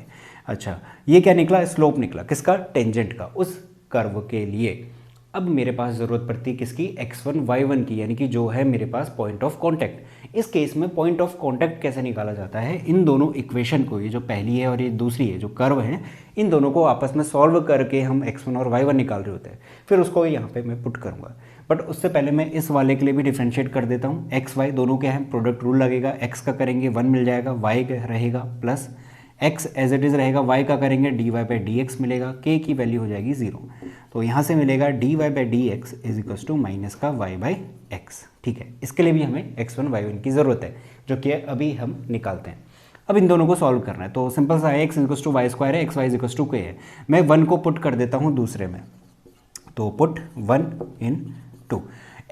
अच्छा, ये क्या निकला, स्लोप निकला, किसका, टेंजेंट का, उस कर्व के लिए। अब मेरे पास ज़रूरत पड़ती है किसकी, x1 y1 की, यानी कि जो है मेरे पास पॉइंट ऑफ कांटेक्ट। इस केस में पॉइंट ऑफ कांटेक्ट कैसे निकाला जाता है, इन दोनों इक्वेशन को, ये जो पहली है और ये दूसरी है जो कर्व है, इन दोनों को आपस में सॉल्व करके हम x1 और y1 निकाल रहे होते हैं, फिर उसको यहाँ पे मैं पुट करूँगा। बट उससे पहले मैं इस वाले के लिए भी डिफ्रेंशिएट कर देता हूँ। x y दोनों के हैं, प्रोडक्ट रूल लगेगा, x का करेंगे 1 मिल जाएगा, y का रहेगा plus x as it is रहेगा, y का करेंगे dy बाई डी एक्स मिलेगा, k की वैल्यू हो जाएगी 0। तो यहाँ से मिलेगा dy by D x is equals to minus का y बाई एक्स। ठीक है, इसके लिए भी हमें x1 y1 की ज़रूरत है, जो कि अभी हम निकालते हैं। अब इन दोनों को सॉल्व करना है, तो सिंपल सा x is equals to y square है, x y is equals to k है। मैं 1 को पुट कर देता हूँ दूसरे में, तो पुट 1 इन 2,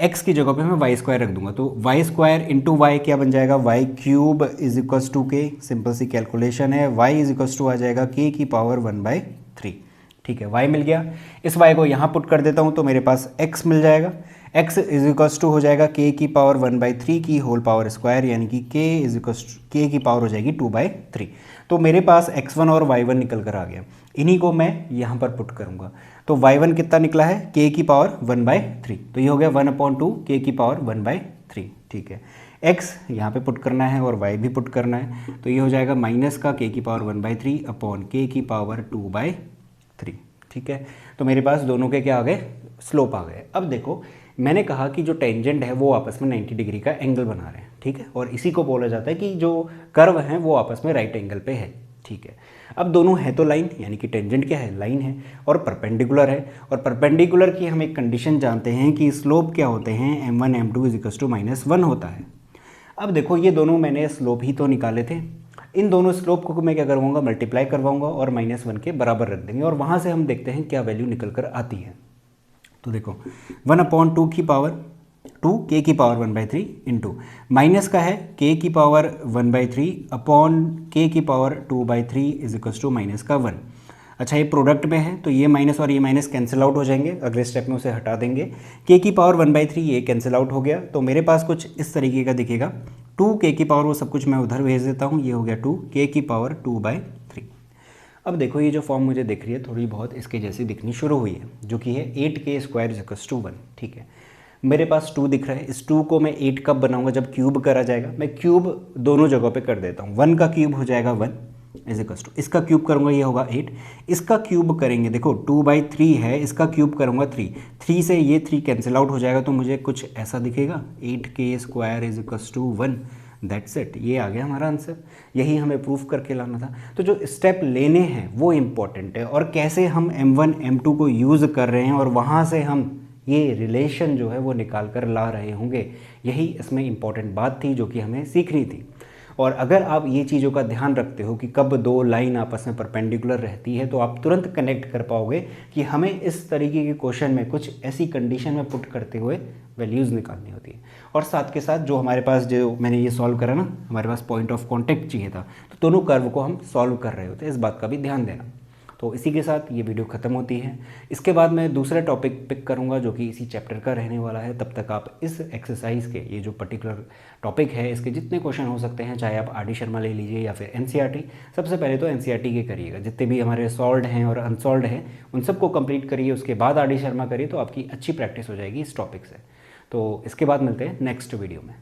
x की जगह पे मैं वाई स्क्वायर रख दूंगा, तो वाई स्क्वायर इंटू वाई क्या बन जाएगा, y cube is equals to k, simple सी कैलकुलेशन है, y इज इक्वल्स टू आ जाएगा k की पावर 1/3। ठीक है, y मिल गया। इस y को यहाँ पुट कर देता हूँ तो मेरे पास x मिल जाएगा, x इज इक्वल्स टू हो जाएगा k की पावर 1/3 की होल पावर स्क्वायर, यानी कि k इज इक्वल्स k की पावर हो जाएगी 2/3। तो मेरे पास x1 और y1 निकल कर आ गया, इन्हीं को मैं यहाँ पर पुट करूँगा। तो y1 कितना निकला है, k की पावर 1/3, तो ये हो गया 1/2 k की पावर 1/3। ठीक है, x यहाँ पे पुट करना है और y भी पुट करना है, तो ये हो जाएगा माइनस का k की पावर 1/3 अपॉन k की पावर 2/3। ठीक है, तो मेरे पास दोनों के क्या आ गए, स्लोप आ गए। अब देखो, मैंने कहा कि जो टेंजेंट है वो आपस में 90 डिग्री का एंगल बना रहे हैं, ठीक है, और इसी को बोला जाता है कि जो कर्व हैं वो आपस में राइट एंगल पे है। ठीक है, अब दोनों है तो लाइन, यानी कि टेंजेंट क्या है, लाइन है, और परपेंडिकुलर है, और परपेंडिकुलर की हम एक कंडीशन जानते हैं कि स्लोप क्या होते हैं, m1 m2 is equals to -1 होता है। अब देखो, ये दोनों मैंने स्लोप ही तो निकाले थे, इन दोनों स्लोप को मैं क्या करवाऊंगा, मल्टीप्लाई करवाऊंगा और -1 के बराबर रख देंगे, और वहाँ से हम देखते हैं क्या वैल्यू निकल कर आती है। तो देखो 1/2 की पावर 2 k की पावर 1/3 इंटू माइनस का है k की पावर 1/3 अपॉन k की power 2/3 is equals to minus का 1। अच्छा, ये प्रोडक्ट में है तो ये माइनस और ये माइनस कैंसिल आउट हो जाएंगे, अगले स्टेप में उसे हटा देंगे। k की पावर 1/3 ये कैंसिल आउट हो गया, तो मेरे पास कुछ इस तरीके का दिखेगा, 2 k की पावर, वो सब कुछ मैं उधर भेज देता हूँ, ये हो गया 2 k की पावर 2/3। अब देखो ये जो फॉर्म मुझे दिख रही है थोड़ी बहुत इसके जैसी दिखनी शुरू हुई है, जो कि है 8k² = 1। ठीक है, मेरे पास 2 दिख रहा है। इस 2 को मैं 8 कब बनाऊंगा, जब क्यूब करा जाएगा। मैं क्यूब दोनों जगहों पे कर देता हूँ। 1 का क्यूब हो जाएगा 1 = इसका क्यूब करूँगा ये होगा 8। इसका क्यूब करेंगे, देखो 2/3 है, इसका क्यूब करूँगा 3। 3 से ये 3 कैंसिल आउट हो जाएगा, तो मुझे कुछ ऐसा दिखेगा 8k² = 1। दैट्स इट, ये आ गया हमारा आंसर। यही हमें प्रूफ करके लाना था। तो जो स्टेप लेने हैं वो इम्पॉर्टेंट है, और कैसे हम M1 M2 को यूज़ कर रहे हैं और वहाँ से हम ये रिलेशन जो है वो निकाल कर ला रहे होंगे, यही इसमें इम्पॉर्टेंट बात थी जो कि हमें सीखनी थी। और अगर आप ये चीज़ों का ध्यान रखते हो कि कब 2 लाइन आपस में परपेंडिकुलर रहती है, तो आप तुरंत कनेक्ट कर पाओगे कि हमें इस तरीके के क्वेश्चन में कुछ ऐसी कंडीशन में पुट करते हुए वैल्यूज़ निकालनी होती है। और साथ के साथ जो हमारे पास, जो मैंने ये सॉल्व करा ना, हमारे पास पॉइंट ऑफ कॉन्टैक्ट चाहिए था, तो दोनों कर्व को हम सॉल्व कर रहे होते हैं, इस बात का भी ध्यान देना। तो इसी के साथ ये वीडियो ख़त्म होती है। इसके बाद मैं दूसरा टॉपिक पिक करूँगा जो कि इसी चैप्टर का रहने वाला है। तब तक आप इस एक्सरसाइज के, ये जो पर्टिकुलर टॉपिक है, इसके जितने क्वेश्चन हो सकते हैं, चाहे आप RD शर्मा ले लीजिए या फिर NCERT, सबसे पहले तो NCERT के करिएगा। जितने भी हमारे सॉल्व्ड हैं और अनसॉल्व्ड हैं उन सबको कंप्लीट करिए, उसके बाद RD शर्मा करिए, तो आपकी अच्छी प्रैक्टिस हो जाएगी इस टॉपिक से। तो इसके बाद मिलते हैं नेक्स्ट वीडियो में।